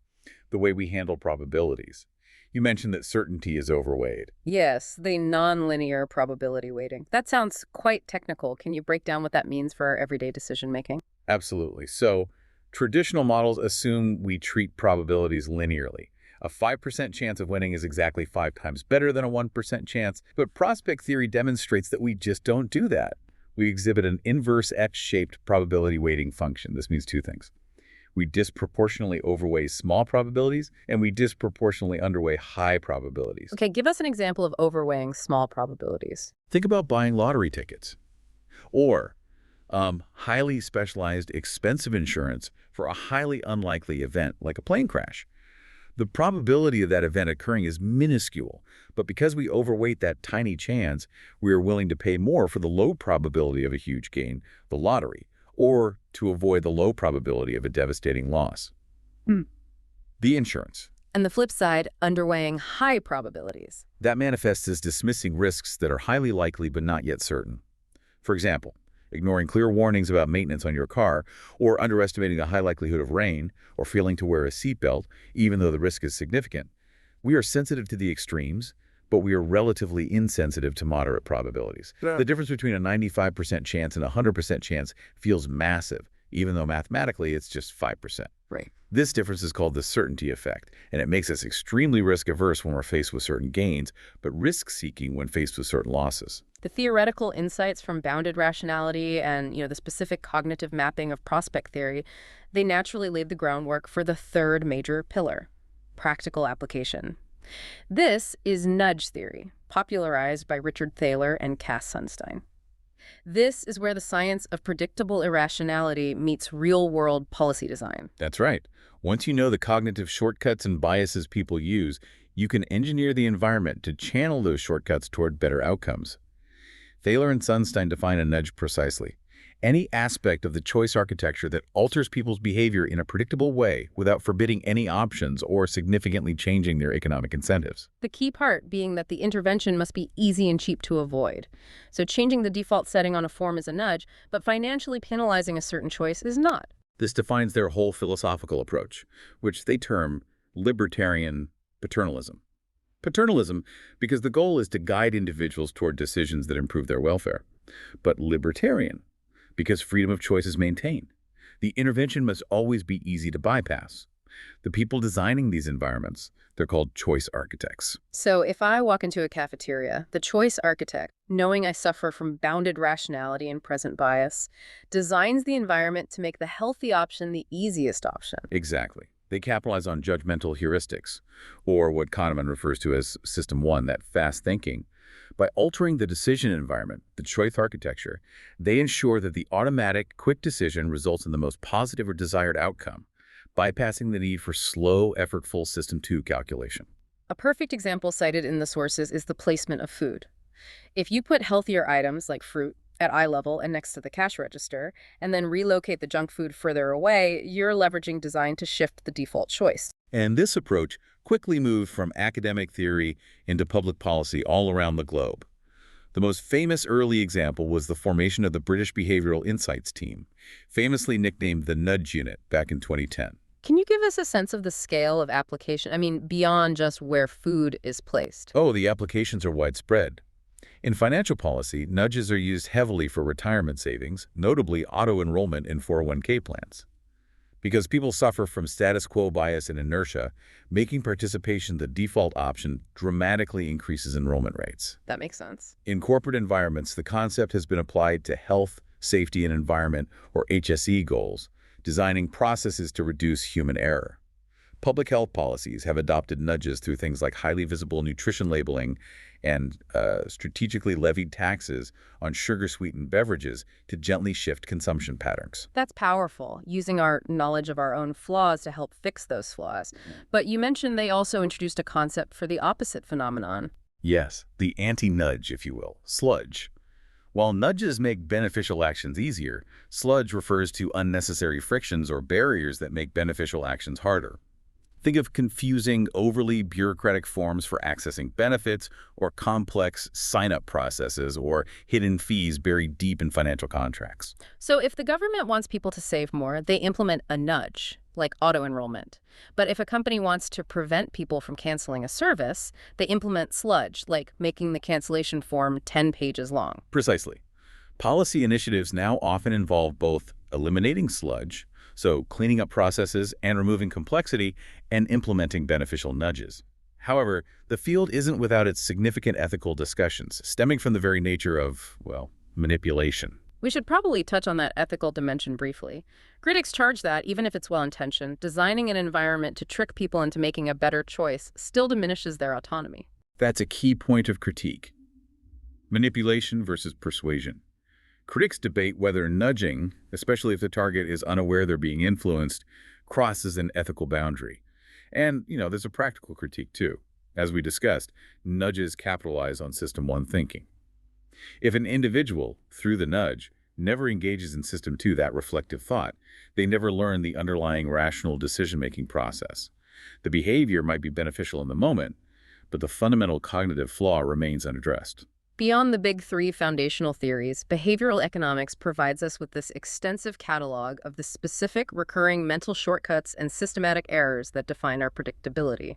[SPEAKER 2] the way we handle probabilities. You mentioned that certainty is overweighed.
[SPEAKER 1] Yes, the nonlinear probability weighting. That sounds quite technical. Can you break down what that means for our everyday decision making?
[SPEAKER 2] Absolutely. So, traditional models assume we treat probabilities linearly. A 5% chance of winning is exactly 5 times better than a 1% chance, but prospect theory demonstrates that we just don't do that. We exhibit an inverse X-shaped probability weighting function. This means two things. We disproportionately overweigh small probabilities, and we disproportionately underweigh high probabilities.
[SPEAKER 1] Okay, give us an example of overweighing small probabilities.
[SPEAKER 2] Think about buying lottery tickets or highly specialized, expensive insurance for a highly unlikely event like a plane crash. The probability of that event occurring is minuscule, but because we overweight that tiny chance, we are willing to pay more for the low probability of a huge gain, the lottery, or to avoid the low probability of a devastating loss. The insurance.
[SPEAKER 1] And the flip side, underweighing high probabilities.
[SPEAKER 2] That manifests as dismissing risks that are highly likely but not yet certain. For example, ignoring clear warnings about maintenance on your car, or underestimating the high likelihood of rain, or failing to wear a seatbelt, even though the risk is significant. We are sensitive to the extremes, but we are relatively insensitive to moderate probabilities.
[SPEAKER 3] Yeah.
[SPEAKER 2] The difference between a 95% chance and a 100% chance feels massive, even though mathematically it's just 5%.
[SPEAKER 1] Right.
[SPEAKER 2] This difference is called the certainty effect, and it makes us extremely risk-averse when we're faced with certain gains, but risk-seeking when faced with certain losses.
[SPEAKER 1] The theoretical insights from bounded rationality and, the specific cognitive mapping of prospect theory, they naturally laid the groundwork for the third major pillar, practical application. This is nudge theory, popularized by Richard Thaler and Cass Sunstein. This is where the science of predictable irrationality meets real-world policy design.
[SPEAKER 2] That's right. Once you know the cognitive shortcuts and biases people use, you can engineer the environment to channel those shortcuts toward better outcomes. Thaler and Sunstein define a nudge precisely. Any aspect of the choice architecture that alters people's behavior in a predictable way without forbidding any options or significantly changing their economic incentives.
[SPEAKER 1] The key part being that the intervention must be easy and cheap to avoid. So changing the default setting on a form is a nudge, but financially penalizing a certain choice is not.
[SPEAKER 2] This defines their whole philosophical approach, which they term libertarian paternalism. Paternalism because the goal is to guide individuals toward decisions that improve their welfare. But libertarian because freedom of choice is maintained. The intervention must always be easy to bypass. The people designing these environments, they're called choice architects.
[SPEAKER 1] So if I walk into a cafeteria, the choice architect, knowing I suffer from bounded rationality and present bias, designs the environment to make the healthy option the easiest option.
[SPEAKER 2] Exactly. They capitalize on judgmental heuristics, or what Kahneman refers to as System 1, that fast thinking. By altering the decision environment, the choice architecture, they ensure that the automatic, quick decision results in the most positive or desired outcome. bypassing the need for slow, effortful System 2 calculation.
[SPEAKER 1] A perfect example cited in the sources is the placement of food. If you put healthier items like fruit at eye level and next to the cash register, and then relocate the junk food further away, you're leveraging design to shift the default choice.
[SPEAKER 2] And this approach quickly moved from academic theory into public policy all around the globe. The most famous early example was the formation of the British Behavioral Insights Team, famously nicknamed the Nudge Unit back in 2010.
[SPEAKER 1] Can you give us a sense of the scale of application? I mean, beyond just where food is placed.
[SPEAKER 2] Oh, the applications are widespread. In financial policy, nudges are used heavily for retirement savings, notably auto-enrollment in 401k plans. Because people suffer from status quo bias and inertia, making participation the default option dramatically increases enrollment rates.
[SPEAKER 1] That makes sense.
[SPEAKER 2] In corporate environments, the concept has been applied to health, safety, and environment, or HSE goals, designing processes to reduce human error. Public health policies have adopted nudges through things like highly visible nutrition labeling and strategically levied taxes on sugar-sweetened beverages to gently shift consumption patterns.
[SPEAKER 1] That's powerful, using our knowledge of our own flaws to help fix those flaws. But you mentioned they also introduced a concept for the opposite phenomenon.
[SPEAKER 2] Yes, the anti-nudge, if you will, sludge. While nudges make beneficial actions easier, sludge refers to unnecessary frictions or barriers that make beneficial actions harder. Think of confusing, overly bureaucratic forms for accessing benefits, or complex sign-up processes, or hidden fees buried deep in financial contracts.
[SPEAKER 1] So if the government wants people to save more, they implement a nudge, like auto-enrollment. But if a company wants to prevent people from canceling a service, they implement sludge, like making the cancellation form 10 pages long.
[SPEAKER 2] Precisely. Policy initiatives now often involve both eliminating sludge, so cleaning up processes and removing complexity, and implementing beneficial nudges. However, the field isn't without its significant ethical discussions, stemming from the very nature of, well, manipulation.
[SPEAKER 1] We should probably touch on that ethical dimension briefly. Critics charge that, even if it's well-intentioned, designing an environment to trick people into making a better choice still diminishes their autonomy.
[SPEAKER 2] That's a key point of critique. Manipulation versus persuasion. Critics debate whether nudging, especially if the target is unaware they're being influenced, crosses an ethical boundary. And, there's a practical critique too. As we discussed, nudges capitalize on System 1 thinking. If an individual, through the nudge, never engages in System 2, that reflective thought, they never learn the underlying rational decision-making process. The behavior might be beneficial in the moment, but the fundamental cognitive flaw remains unaddressed.
[SPEAKER 1] Beyond the big three foundational theories, behavioral economics provides us with this extensive catalog of the specific recurring mental shortcuts and systematic errors that define our predictability.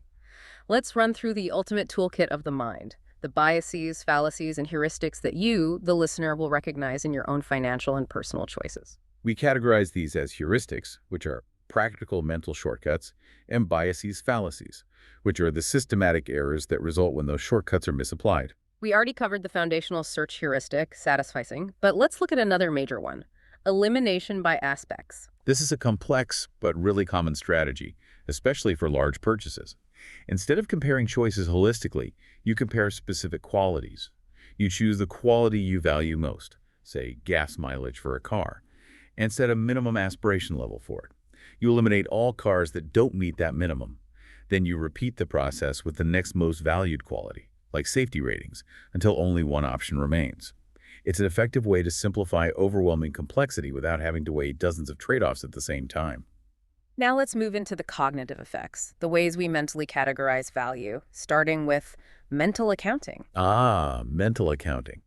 [SPEAKER 1] Let's run through the ultimate toolkit of the mind, the biases, fallacies, and heuristics that you, the listener, will recognize in your own financial and personal choices.
[SPEAKER 2] We categorize these as heuristics, which are practical mental shortcuts, and biases, fallacies, which are the systematic errors that result when those shortcuts are misapplied.
[SPEAKER 1] We already covered the foundational search heuristic, satisficing, but let's look at another major one, elimination by aspects.
[SPEAKER 2] This is a complex but really common strategy, especially for large purchases. Instead of comparing choices holistically, you compare specific qualities. You choose the quality you value most, say gas mileage for a car, and set a minimum aspiration level for it. You eliminate all cars that don't meet that minimum. Then you repeat the process with the next most valued quality, like safety ratings, until only one option remains. It's an effective way to simplify overwhelming complexity without having to weigh dozens of trade-offs at the same time.
[SPEAKER 1] Now let's move into the cognitive effects, the ways we mentally categorize value, starting with mental accounting.
[SPEAKER 2] Mental accounting.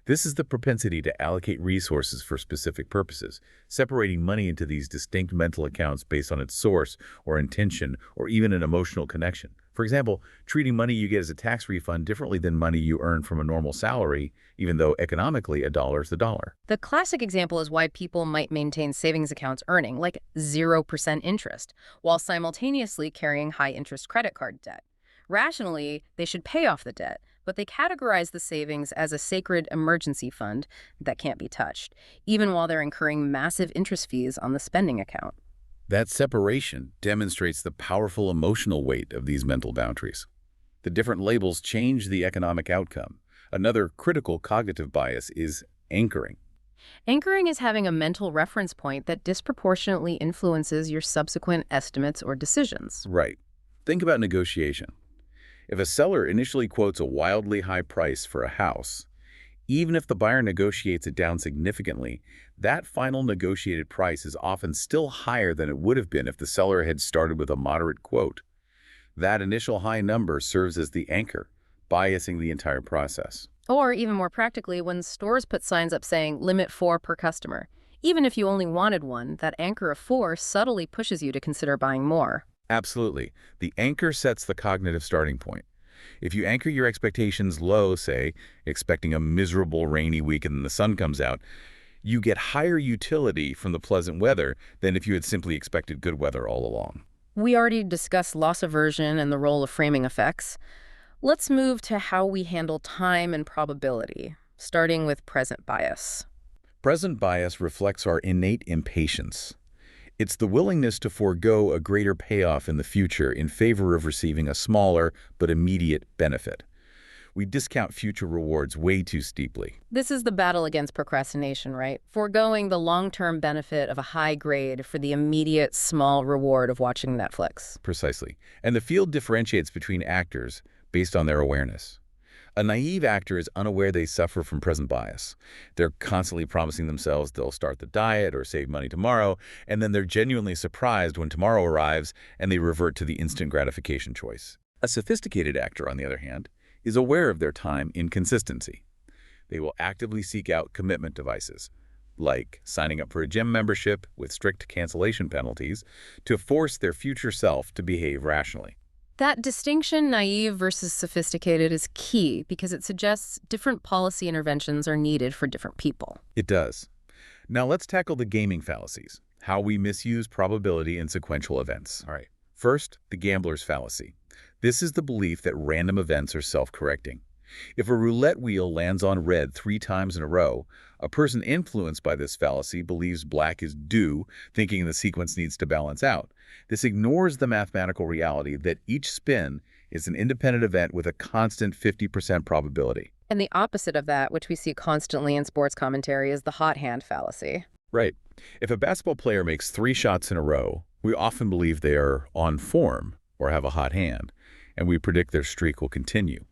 [SPEAKER 2] This is the propensity to allocate resources for specific purposes, separating money into these distinct mental accounts based on its source or intention or even an emotional connection. For example, treating money you get as a tax refund differently than money you earn from a normal salary, even though economically a dollar is a dollar.
[SPEAKER 1] The classic example is why people might maintain savings accounts earning like 0% interest, while simultaneously carrying high-interest credit card debt. Rationally, they should pay off the debt, but they categorize the savings as a sacred emergency fund that can't be touched, even while they're incurring massive interest fees on the spending account.
[SPEAKER 2] That separation demonstrates the powerful emotional weight of these mental boundaries. The different labels change the economic outcome. Another critical cognitive bias is anchoring.
[SPEAKER 1] Anchoring is having a mental reference point that disproportionately influences your subsequent estimates or decisions.
[SPEAKER 2] Right. Think about negotiation. If a seller initially quotes a wildly high price for a house, even if the buyer negotiates it down significantly, that final negotiated price is often still higher than it would have been if the seller had started with a moderate quote. That initial high number serves as the anchor, biasing the entire process.
[SPEAKER 1] Or even more practically, when stores put signs up saying limit 4 per customer. Even if you only wanted one, that anchor of 4 subtly pushes you to consider buying more.
[SPEAKER 2] Absolutely. The anchor sets the cognitive starting point. If you anchor your expectations low, say, expecting a miserable rainy week and then the sun comes out, you get higher utility from the pleasant weather than if you had simply expected good weather all along.
[SPEAKER 1] We already discussed loss aversion and the role of framing effects. Let's move to how we handle time and probability, starting with present bias.
[SPEAKER 2] Present bias reflects our innate impatience. It's the willingness to forego a greater payoff in the future in favor of receiving a smaller but immediate benefit. We discount future rewards way too steeply.
[SPEAKER 1] This is the battle against procrastination, right? Foregoing the long-term benefit of a high grade for the immediate small reward of watching Netflix.
[SPEAKER 2] Precisely. And the field differentiates between actors based on their awareness. A naive actor is unaware they suffer from present bias. They're constantly promising themselves they'll start the diet or save money tomorrow, and then they're genuinely surprised when tomorrow arrives and they revert to the instant gratification choice. A sophisticated actor, on the other hand, is aware of their time inconsistency. They will actively seek out commitment devices, like signing up for a gym membership with strict cancellation penalties, to force their future self to behave rationally.
[SPEAKER 1] That distinction, naive versus sophisticated, is key because it suggests different policy interventions are needed for different people.
[SPEAKER 2] It does. Now let's tackle the gaming fallacies, how we misuse probability in sequential events. All right. First, the gambler's fallacy. This is the belief that random events are self-correcting. If a roulette wheel lands on red 3 times in a row, a person influenced by this fallacy believes black is due, thinking the sequence needs to balance out. This ignores the mathematical reality that each spin is an independent event with a constant 50% probability.
[SPEAKER 1] And the opposite of that, which we see constantly in sports commentary, is the hot hand fallacy.
[SPEAKER 2] Right. If a basketball player makes 3 shots in a row, we often believe they are on form or have a hot hand, and we predict their streak will continue.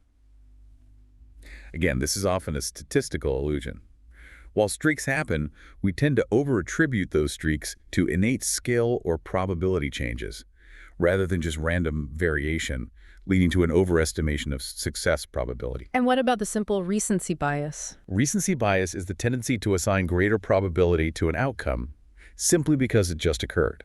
[SPEAKER 2] Again, this is often a statistical illusion. While streaks happen, we tend to over-attribute those streaks to innate skill or probability changes, rather than just random variation, leading to an overestimation of success probability.
[SPEAKER 1] And what about the simple recency bias?
[SPEAKER 2] Recency bias is the tendency to assign greater probability to an outcome simply because it just occurred.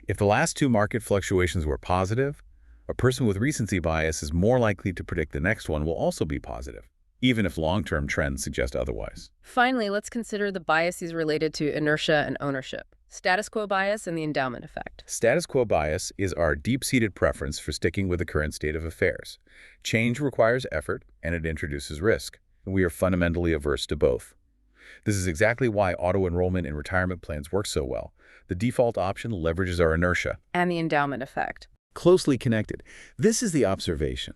[SPEAKER 2] If the last 2 market fluctuations were positive, a person with recency bias is more likely to predict the next one will also be positive, even if long-term trends suggest otherwise.
[SPEAKER 1] Finally, let's consider the biases related to inertia and ownership. Status quo bias and the endowment effect.
[SPEAKER 2] Status quo bias is our deep-seated preference for sticking with the current state of affairs. Change requires effort, and it introduces risk, and we are fundamentally averse to both. This is exactly why auto-enrollment in retirement plans works so well. The default option leverages our inertia.
[SPEAKER 1] And the endowment effect.
[SPEAKER 2] Closely connected. This is the observation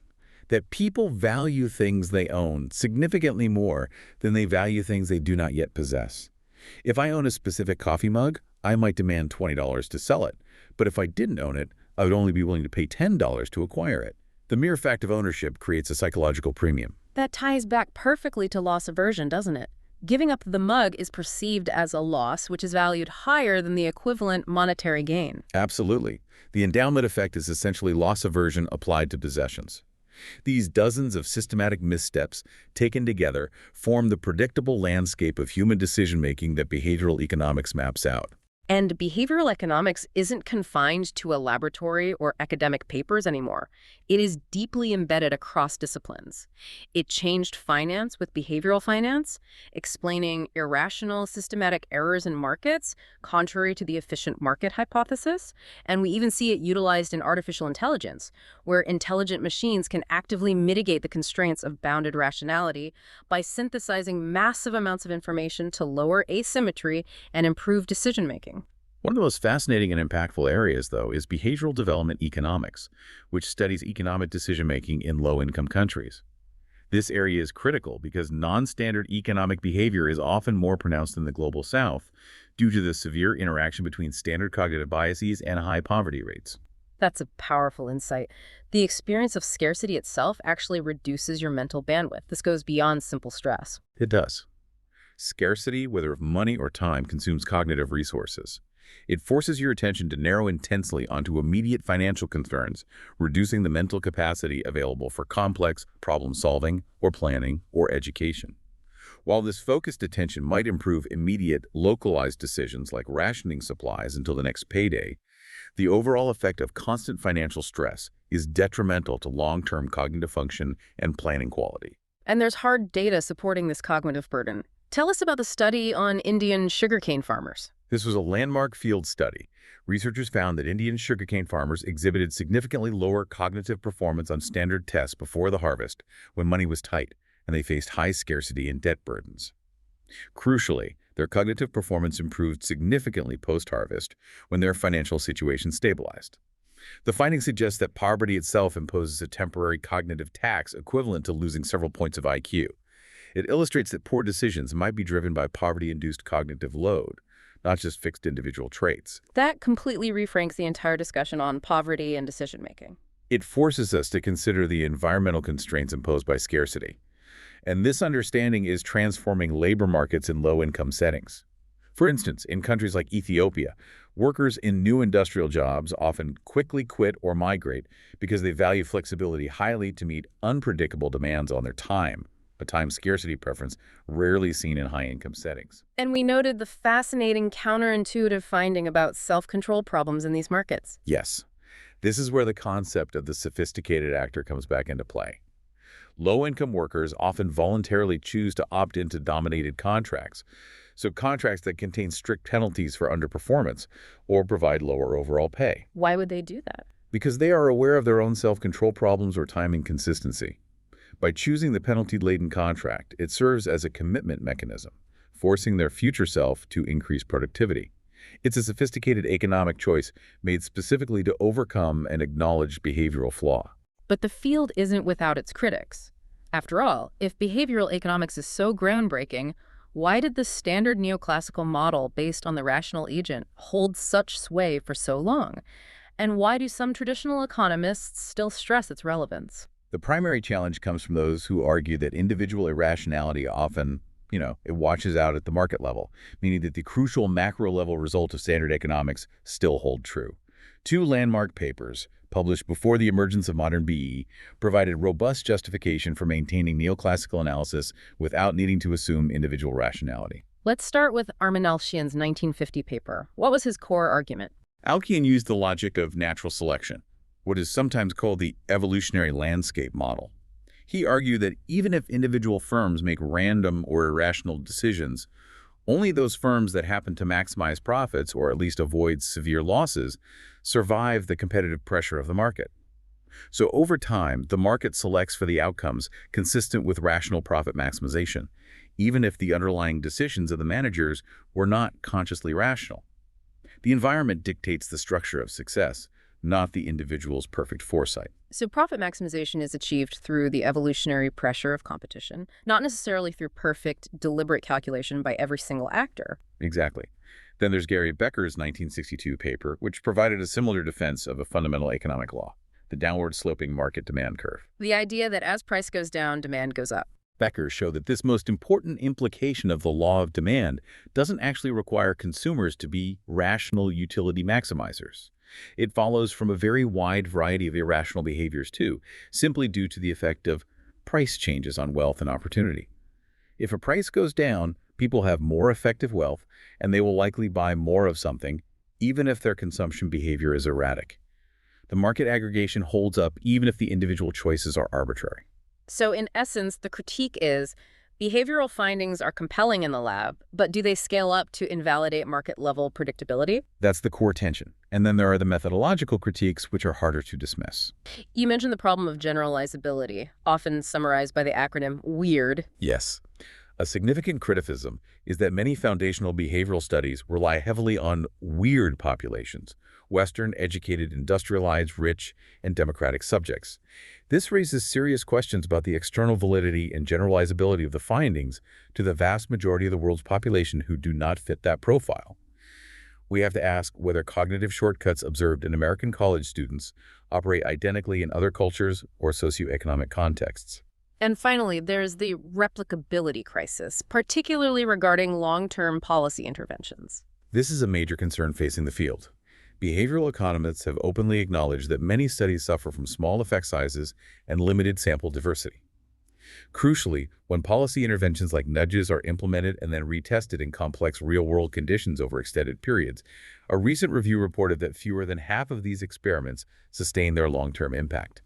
[SPEAKER 2] that people value things they own significantly more than they value things they do not yet possess. If I own a specific coffee mug, I might demand $20 to sell it. But if I didn't own it, I would only be willing to pay $10 to acquire it. The mere fact of ownership creates a psychological premium.
[SPEAKER 1] That ties back perfectly to loss aversion, doesn't it? Giving up the mug is perceived as a loss, which is valued higher than the equivalent monetary gain.
[SPEAKER 2] Absolutely. The endowment effect is essentially loss aversion applied to possessions. These dozens of systematic missteps, taken together, form the predictable landscape of human decision-making that behavioral economics maps out.
[SPEAKER 1] And behavioral economics isn't confined to a laboratory or academic papers anymore. It is deeply embedded across disciplines. It changed finance with behavioral finance, explaining irrational systematic errors in markets, contrary to the efficient market hypothesis. And we even see it utilized in artificial intelligence, where intelligent machines can actively mitigate the constraints of bounded rationality by synthesizing massive amounts of information to lower asymmetry and improve decision-making.
[SPEAKER 2] One of the most fascinating and impactful areas, though, is behavioral development economics, which studies economic decision-making in low-income countries. This area is critical because non-standard economic behavior is often more pronounced in the global south due to the severe interaction between standard cognitive biases and high poverty rates.
[SPEAKER 1] That's a powerful insight. The experience of scarcity itself actually reduces your mental bandwidth. This goes beyond simple stress.
[SPEAKER 2] It does. Scarcity, whether of money or time, consumes cognitive resources. It forces your attention to narrow intensely onto immediate financial concerns, reducing the mental capacity available for complex problem-solving or planning or education. While this focused attention might improve immediate, localized decisions like rationing supplies until the next payday, the overall effect of constant financial stress is detrimental to long-term cognitive function and planning quality.
[SPEAKER 1] And there's hard data supporting this cognitive burden. Tell us about the study on Indian sugarcane farmers.
[SPEAKER 2] This was a landmark field study. Researchers found that Indian sugarcane farmers exhibited significantly lower cognitive performance on standard tests before the harvest when money was tight and they faced high scarcity and debt burdens. Crucially, their cognitive performance improved significantly post-harvest when their financial situation stabilized. The finding suggests that poverty itself imposes a temporary cognitive tax equivalent to losing several points of IQ. It illustrates that poor decisions might be driven by poverty-induced cognitive load, not just fixed individual traits.
[SPEAKER 1] That completely reframes the entire discussion on poverty and decision-making.
[SPEAKER 2] It forces us to consider the environmental constraints imposed by scarcity. And this understanding is transforming labor markets in low-income settings. For instance, in countries like Ethiopia, workers in new industrial jobs often quickly quit or migrate because they value flexibility highly to meet unpredictable demands on their time, a time scarcity preference rarely seen in high-income settings.
[SPEAKER 1] And we noted the fascinating counterintuitive finding about self-control problems in these markets.
[SPEAKER 2] Yes, this is where the concept of the sophisticated actor comes back into play. Low-income workers often voluntarily choose to opt into dominated contracts, so contracts that contain strict penalties for underperformance or provide lower overall pay.
[SPEAKER 1] Why would they do that?
[SPEAKER 2] Because they are aware of their own self-control problems or time inconsistency. By choosing the penalty-laden contract, it serves as a commitment mechanism, forcing their future self to increase productivity. It's a sophisticated economic choice made specifically to overcome an acknowledged behavioral flaw.
[SPEAKER 1] But the field isn't without its critics. After all, if behavioral economics is so groundbreaking, why did the standard neoclassical model based on the rational agent hold such sway for so long? And why do some traditional economists still stress its relevance?
[SPEAKER 2] The primary challenge comes from those who argue that individual irrationality often, it washes out at the market level, meaning that the crucial macro-level result of standard economics still hold true. Two landmark papers, published before the emergence of modern BE, provided robust justification for maintaining neoclassical analysis without needing to assume individual rationality.
[SPEAKER 1] Let's start with Armin Alchian's 1950 paper. What was his core argument?
[SPEAKER 2] Alchian used the logic of natural selection, what is sometimes called the evolutionary landscape model. He argued that even if individual firms make random or irrational decisions, only those firms that happen to maximize profits or at least avoid severe losses survive the competitive pressure of the market. So over time, the market selects for the outcomes consistent with rational profit maximization, even if the underlying decisions of the managers were not consciously rational. The environment dictates the structure of success, not the individual's perfect foresight.
[SPEAKER 1] So profit maximization is achieved through the evolutionary pressure of competition, not necessarily through perfect, deliberate calculation by every single actor.
[SPEAKER 2] Exactly. Then there's Gary Becker's 1962 paper, which provided a similar defense of a fundamental economic law, the downward-sloping market demand curve.
[SPEAKER 1] The idea that as price goes down, demand goes up.
[SPEAKER 2] Becker showed that this most important implication of the law of demand doesn't actually require consumers to be rational utility maximizers. It follows from a very wide variety of irrational behaviors too, simply due to the effect of price changes on wealth and opportunity. If a price goes down, people have more effective wealth, and they will likely buy more of something, even if their consumption behavior is erratic. The market aggregation holds up even if the individual choices are arbitrary.
[SPEAKER 1] So in essence, the critique is behavioral findings are compelling in the lab, but do they scale up to invalidate market-level predictability?
[SPEAKER 2] That's the core tension. And then there are the methodological critiques, which are harder to dismiss.
[SPEAKER 1] You mentioned the problem of generalizability, often summarized by the acronym WEIRD.
[SPEAKER 2] Yes. A significant criticism is that many foundational behavioral studies rely heavily on weird populations, Western, educated, industrialized, rich, and democratic subjects. This raises serious questions about the external validity and generalizability of the findings to the vast majority of the world's population who do not fit that profile. We have to ask whether cognitive shortcuts observed in American college students operate identically in other cultures or socioeconomic contexts.
[SPEAKER 1] And finally, there's the replicability crisis, particularly regarding long-term policy interventions.
[SPEAKER 2] This is a major concern facing the field. Behavioral economists have openly acknowledged that many studies suffer from small effect sizes and limited sample diversity. Crucially, when policy interventions like nudges are implemented and then retested in complex real-world conditions over extended periods, a recent review reported that fewer than half of these experiments sustain their long-term impact.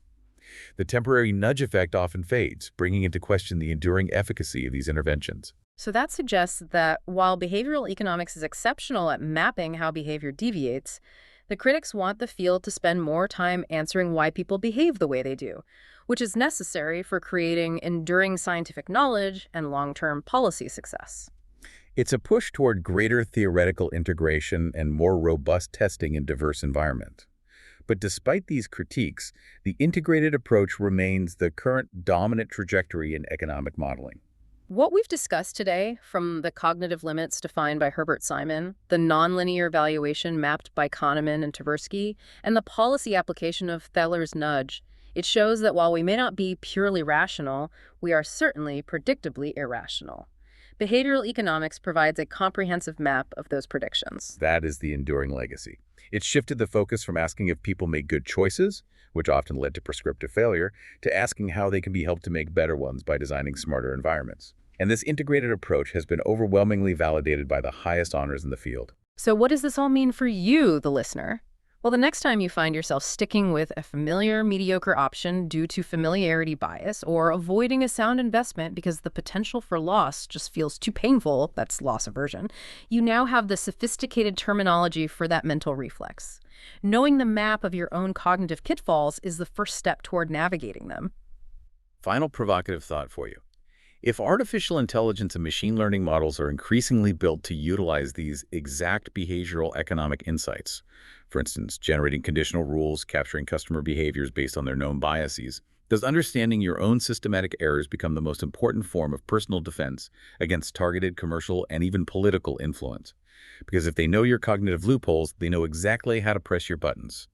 [SPEAKER 2] The temporary nudge effect often fades, bringing into question the enduring efficacy of these interventions.
[SPEAKER 1] So that suggests that while behavioral economics is exceptional at mapping how behavior deviates, the critics want the field to spend more time answering why people behave the way they do, which is necessary for creating enduring scientific knowledge and long-term policy success.
[SPEAKER 2] It's a push toward greater theoretical integration and more robust testing in diverse environments. But despite these critiques, the integrated approach remains the current dominant trajectory in economic modeling.
[SPEAKER 1] What we've discussed today, from the cognitive limits defined by Herbert Simon, the nonlinear valuation mapped by Kahneman and Tversky, and the policy application of Thaler's nudge, it shows that while we may not be purely rational, we are certainly predictably irrational. Behavioral economics provides a comprehensive map of those predictions.
[SPEAKER 2] That is the enduring legacy. It's shifted the focus from asking if people make good choices, which often led to prescriptive failure, to asking how they can be helped to make better ones by designing smarter environments. And this integrated approach has been overwhelmingly validated by the highest honors in the field.
[SPEAKER 1] So what does this all mean for you, the listener? Well, the next time you find yourself sticking with a familiar, mediocre option due to familiarity bias, or avoiding a sound investment because the potential for loss just feels too painful, that's loss aversion, you now have the sophisticated terminology for that mental reflex. Knowing the map of your own cognitive pitfalls is the first step toward navigating them.
[SPEAKER 2] Final provocative thought for you. If artificial intelligence and machine learning models are increasingly built to utilize these exact behavioral economic insights, for instance, generating conditional rules, capturing customer behaviors based on their known biases, does understanding your own systematic errors become the most important form of personal defense against targeted commercial and even political influence? Because if they know your cognitive loopholes, they know exactly how to press your buttons.